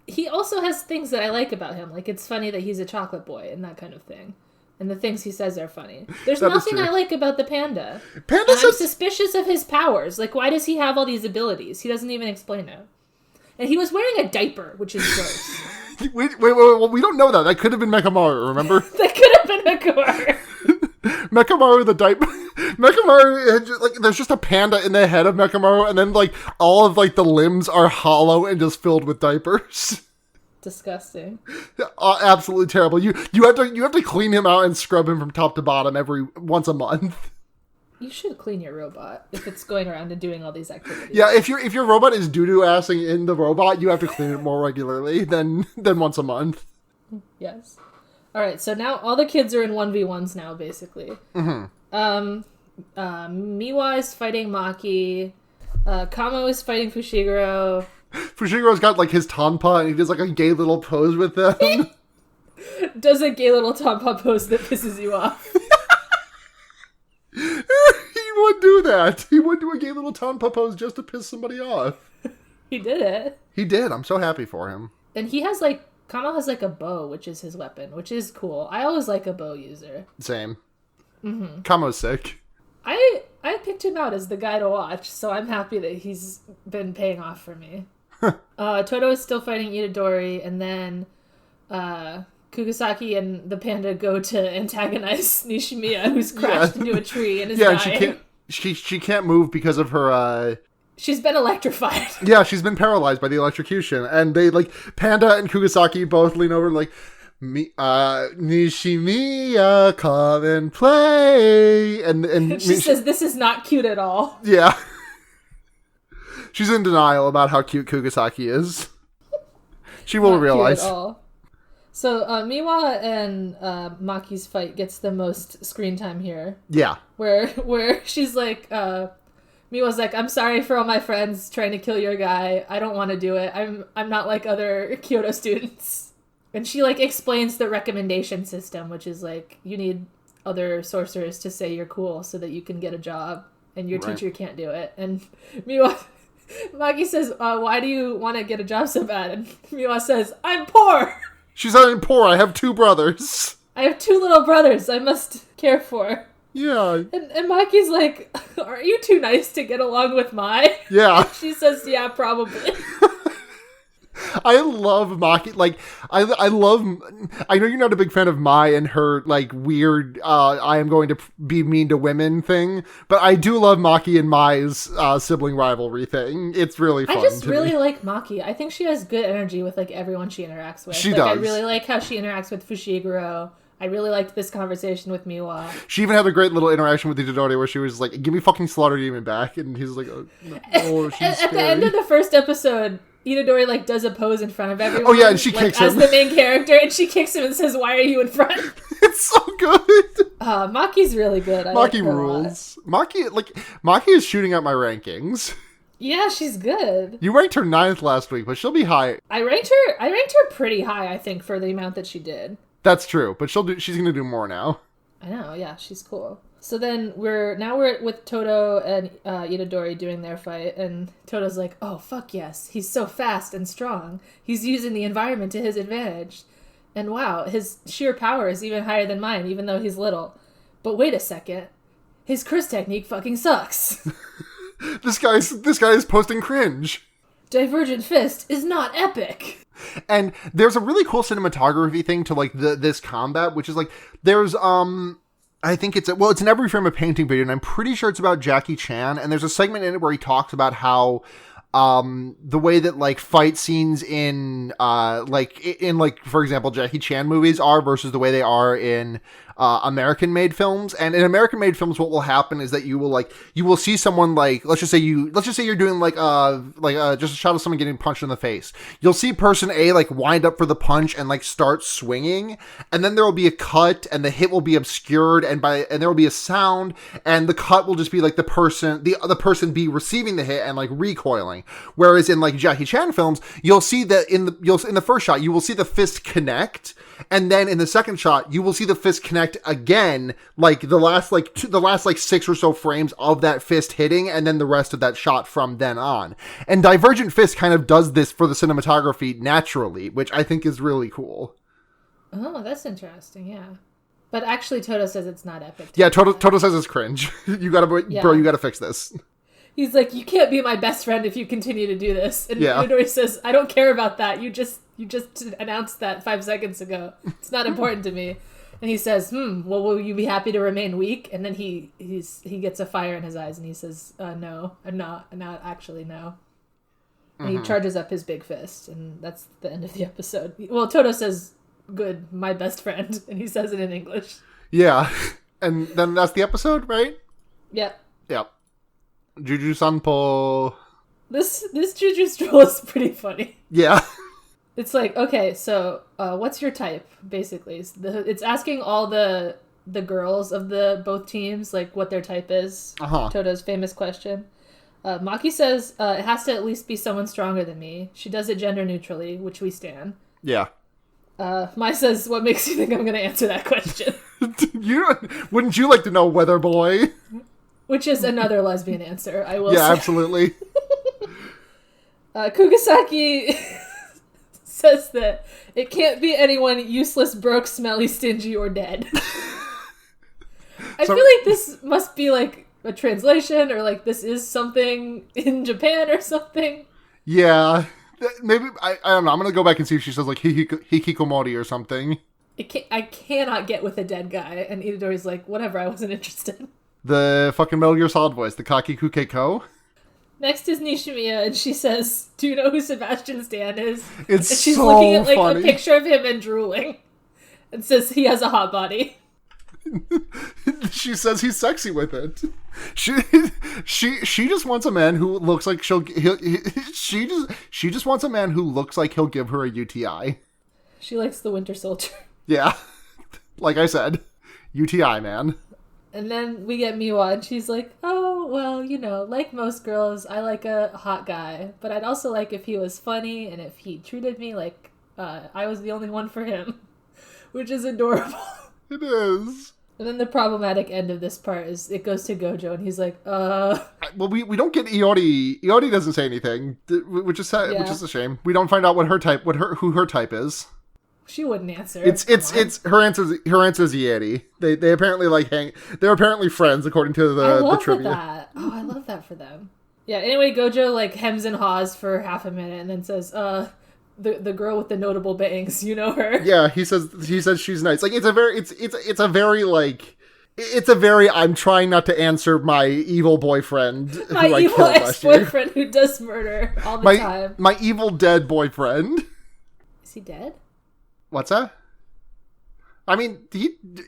He also has things that I like about him. Like, it's funny that he's a chocolate boy and that kind of thing. And the things he says are funny. There's nothing I like about the panda. I'm suspicious of his powers. Like, why does he have all these abilities? He doesn't even explain it. And he was wearing a diaper, which is gross. wait, we don't know that. That could have been Mekamaru, remember? That could have been Mekamaru. Mekamaru the diaper. Mekamaru, like, there's just a panda in the head of Mekamaru, and then, like, all of, like, the limbs are hollow and just filled with diapers. Disgusting. Absolutely terrible. You have to clean him out and scrub him from top to bottom once a month. You should clean your robot if it's going around and doing all these activities. Yeah, if your robot is doo-doo-assing in the robot, you have to clean it more regularly than once a month. Yes. All right, so now all the kids are in 1v1s now, basically. Mm-hmm. Miwa is fighting Maki. Kamo is fighting Fushiguro. Fushiguro's got, like, his tanpa, and he does, like, a gay little pose with them. Does a gay little tanpa pose that pisses you off. He would do that. He would do a gay little tanpa pose just to piss somebody off. He did it. He did. I'm so happy for him. And he has, like, Kamo has, like, a bow, which is his weapon, which is cool. I always like a bow user. Same. Mm-hmm. Kamo's sick. I picked him out as the guy to watch, so I'm happy that he's been paying off for me. Toto is still fighting Itadori, and then Kugisaki and the panda go to antagonize Nishimiya, who's crashed into a tree and is dying. And she can't move because of her... She's been electrified. Yeah, she's been paralyzed by the electrocution. And they, like, Panda and Kugisaki both lean over and, like, Nishimiya, come and play. And she says, this is not cute at all. Yeah. She's in denial about how cute Kugisaki is. She will realize. Cute at all. So, Miwa and Maki's fight gets the most screen time here. Yeah. Where she's like... Miwa's like, I'm sorry for all my friends trying to kill your guy. I don't want to do it. I'm not like other Kyoto students. And she, like, explains the recommendation system, which is, like, you need other sorcerers to say you're cool so that you can get a job, and your teacher can't do it. And Maki says, why do you want to get a job so bad? And Miwa says, I'm poor! She said, I'm poor. I have 2 brothers. I have 2 little brothers I must care for. Yeah. And Maki's like, are you too nice to get along with Mai? Yeah. And she says, yeah, probably. I love Maki. Like, I know you're not a big fan of Mai and her, like, weird, I am going to be mean to women thing, but I do love Maki and Mai's sibling rivalry thing. It's really fun. I just really like Maki. I think she has good energy with, like, everyone she interacts with. She does. I really like how she interacts with Fushiguro. I really liked this conversation with Miwa. She even had a great little interaction with Itadori where she was like, give me fucking Slaughter Demon back. And he's like, oh, she's At the end of the first episode, Itadori, like, does a pose in front of everyone. Oh, yeah, and she kicks him. As the main character, and she kicks him and says, why are you in front? It's so good. Maki's really good. Maki rules. Maki is shooting out my rankings. Yeah, she's good. You ranked her 9th last week, but she'll be high. I ranked her pretty high, I think, for the amount that she did. That's true, but she's going to do more now. I know, yeah, she's cool. So then we're with Toto and Itadori doing their fight, and Toto's like, oh, fuck yes, he's so fast and strong. He's using the environment to his advantage. And wow, his sheer power is even higher than mine, even though he's little. But wait a second, his Chris technique fucking sucks. This guy is posting cringe. Divergent Fist is not epic. And there's a really cool cinematography thing to, like, this combat, which is, like, there's, I think it's an every frame of painting video, and I'm pretty sure it's about Jackie Chan, and there's a segment in it where he talks about how, the way that like fight scenes in for example Jackie Chan movies are versus the way they are in American made films. And in American made films, what will happen is that you will see someone like, let's just say you're doing just a shot of someone getting punched in the face. You'll see person A like wind up for the punch and like start swinging, and then there will be a cut and the hit will be obscured and there will be a sound, and the cut will just be like the person B receiving the hit and like recoiling. Whereas in like Jackie Chan films, you'll see that in the first shot you will see the fist connect, and then in the second shot you will see the fist connect again, like the last 6 or so frames of that fist hitting, and then the rest of that shot from then on. And Divergent Fist kind of does this for the cinematography naturally, which I think is really cool. Oh, that's interesting. Yeah, but actually Toto says it's not epic. Yeah, Toto says it's cringe. Bro, you gotta fix this. He's like, you can't be my best friend if you continue to do this. And Midori says, I don't care about that. You just announced that 5 seconds ago. It's not important to me. And he says, well, will you be happy to remain weak? And then he gets a fire in his eyes and he says, no, I'm not actually, no. And he charges up his big fist, and that's the end of the episode. Well, Toto says, good, my best friend, and he says it in English. Yeah, and then that's the episode, right? Yep. Juju Sanpo. This Juju stroll is pretty funny. Yeah. It's like, okay, so what's your type, basically? It's asking all the girls of both teams, like, what their type is. Toto's famous question. Maki says it has to at least be someone stronger than me. She does it gender neutrally, which we stan. Yeah. Mai says, what makes you think I'm going to answer that question? Wouldn't you like to know, weather boy? Which is another lesbian answer, I will say. Yeah, absolutely. Kugasaki says that it can't be anyone useless, broke, smelly, stingy, or dead. I feel like this must be like a translation, or like this is something in Japan or something. Yeah. Maybe, I don't know. I'm going to go back and see if she says like hikikomori or something. I cannot get with a dead guy. And Itadori's like, whatever, I wasn't interested. The fucking Metal Gear Solid voice, the Kakikuke Ko. Next is Nishimiya, and she says, do you know who Sebastian Stan is? It's and she's so looking at like funny. A picture of him and drooling. And says he has a hot body. She says he's sexy with it. She just wants a man who looks like she just wants a man who looks like he'll give her a UTI. She likes the Winter Soldier. Yeah. Like I said, UTI, man. And then we get Miwa, and she's like, oh, well, like most girls, I like a hot guy, but I'd also like if he was funny and if he treated me like I was the only one for him, which is adorable. It is. And then the problematic end of this part is it goes to Gojo, and he's like, Well, we don't get Iori. Iori doesn't say anything, which is a shame. We don't find out who her type is. She wouldn't answer. It's her answer is Ieri. They apparently they're apparently friends according to the trivia. That. Oh, I love that for them. Yeah. Anyway, Gojo like hems and haws for half a minute and then says, the girl with the notable bangs, you know her? Yeah, he says she's nice. Like it's a very I'm trying not to answer my evil boyfriend. My evil ex-boyfriend who does murder all the time. My evil dead boyfriend. Is he dead? What's that? I mean,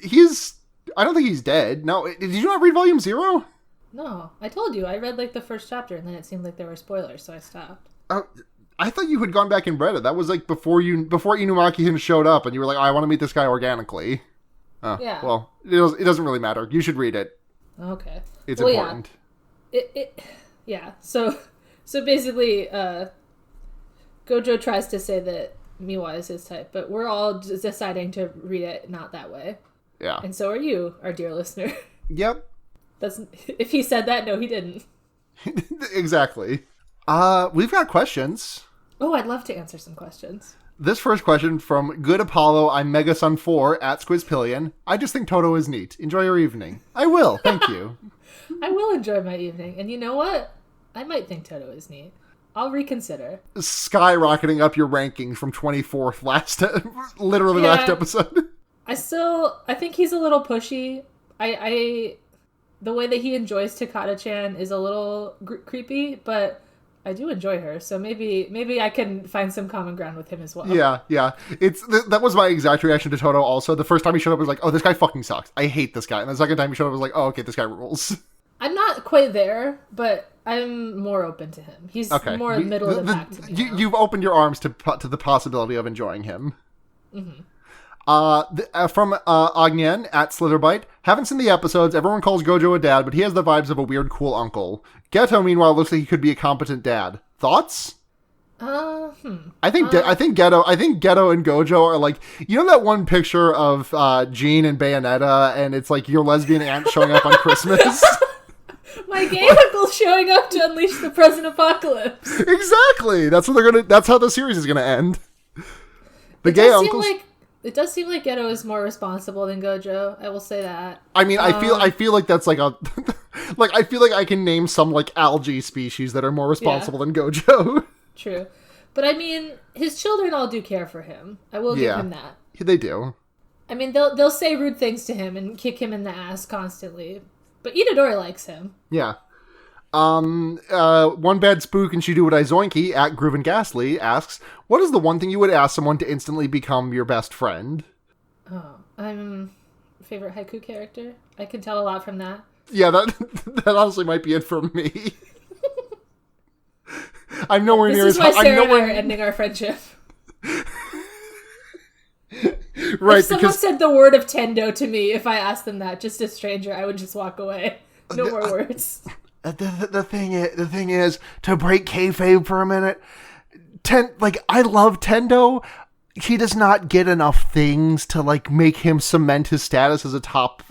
he's... I don't think he's dead. No, did you not read Volume 0? No, I told you. I read, like, the first chapter, and then it seemed like there were spoilers, so I stopped. I thought you had gone back and read it. That was, like, before Inumaki had showed up, and you were like, I want to meet this guy organically. Oh, yeah. Well, it doesn't really matter. You should read it. Okay. It's important. Yeah. So basically, Gojo tries to say that Miwa is his type, but we're all just deciding to read it not that way. Yeah. And so are you, our dear listener. Yep. If he said that, no, he didn't. Exactly. We've got questions. Oh, I'd love to answer some questions. This first question from Good Apollo, I'm Megasun4 at Squizpillion. I just think Toto is neat. Enjoy your evening. I will. Thank you. I will enjoy my evening. And you know what? I might think Toto is neat. I'll reconsider. Skyrocketing up your rankings from 24th last episode. I think he's a little pushy. The way that he enjoys Takata-chan is a little creepy, but I do enjoy her, so maybe I can find some common ground with him as well. Yeah. That was my exact reaction to Toto also. The first time he showed up, I was like, oh, this guy fucking sucks. I hate this guy. And the second time he showed up, I was like, oh, okay, this guy rules. I'm not quite there, but I'm more open to him. He's more middle of the pack to me. You've opened your arms to the possibility of enjoying him. Mm-hmm. From Agnen at Slitherbite. Haven't seen the episodes. Everyone calls Gojo a dad, but he has the vibes of a weird, cool uncle. Geto, meanwhile, looks like he could be a competent dad. Thoughts? I think Geto and Gojo are like, you know that one picture of Jean and Bayonetta, and it's like your lesbian aunt showing up on Christmas? My gay uncle's showing up to unleash the present apocalypse. Exactly. That's how the series is gonna end. The gay uncles. It does seem like Geto is more responsible than Gojo. I will say that. I mean, I feel like that's like a, like I feel like I can name some like algae species that are more responsible than Gojo. True, but I mean, his children all do care for him. I will give him that. They do. I mean, they'll say rude things to him and kick him in the ass constantly, but Itadori likes him. Yeah. One bad spook and she do what I zoinky at Groove and Ghastly asks, what is the one thing you would ask someone to instantly become your best friend? Oh, I'm favorite Haikyuu character. I can tell a lot from that. Yeah, that honestly might be it for me. I'm nowhere near as high. This is why Sarah and I are ending our friendship. Right. If someone said the word of Tendo to me, if I asked them that, just a stranger, I would just walk away. No more words. The thing is, to break kayfabe for a minute, I love Tendo. He does not get enough things to like make him cement his status as a top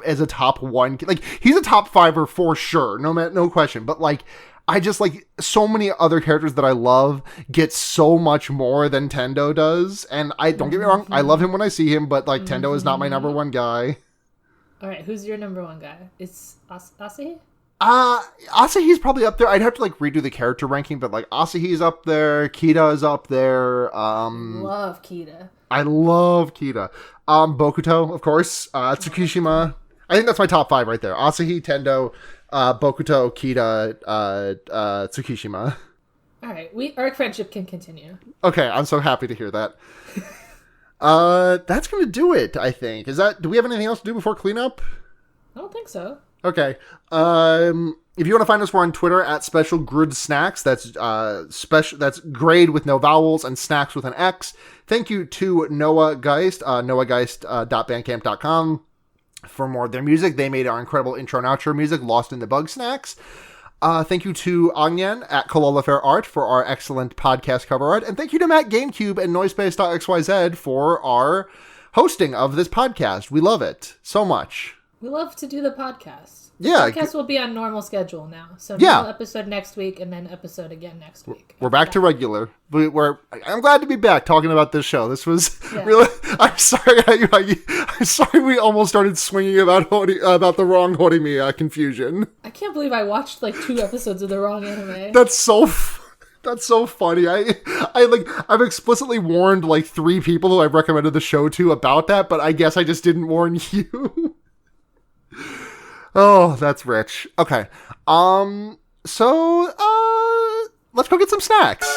one. Like he's a top fiver for sure, no question. But like, I just like so many other characters that I love get so much more than Tendo does. And I don't get me wrong, I love him when I see him, but like Tendo is not my number one guy. All right, who's your number one guy? It's Asahi? Asahi's probably up there. I'd have to like redo the character ranking, but like Asahi's up there, Kita is up there. Love Kita. I love Kita. Bokuto, of course. Tsukishima. I think that's my top 5 right there. Asahi, Tendo, Bokuto, Kita, Tsukishima. All right, our friendship can continue. Okay, I'm so happy to hear that. That's gonna do it, I think. Do we have anything else to do before cleanup? I don't think so. Okay. If you want to find us, we're on Twitter at Special Grud Snacks. That's that's grade with no vowels and snacks with an X. Thank you to Noah Geist, noahgeist.bandcamp.com for more of their music. They made our incredible intro and outro music, Lost in the Bug Snacks. Thank you to Agnen at Kalola Fair Art for our excellent podcast cover art. And thank you to Matt GameCube and Noisepace.xyz for our hosting of this podcast. We love it so much. We love to do the podcast. Yeah. The podcast will be on normal schedule now. So normal episode next week and then episode again next week. We're back to regular. I'm glad to be back talking about this show. This was really... I'm sorry we almost started swinging about the wrong Horimiya confusion. I can't believe I watched like 2 episodes of the wrong anime. That's so funny. I've explicitly warned like 3 people who I've recommended the show to about that, but I guess I just didn't warn you. Oh, that's rich. Okay. So let's go get some snacks.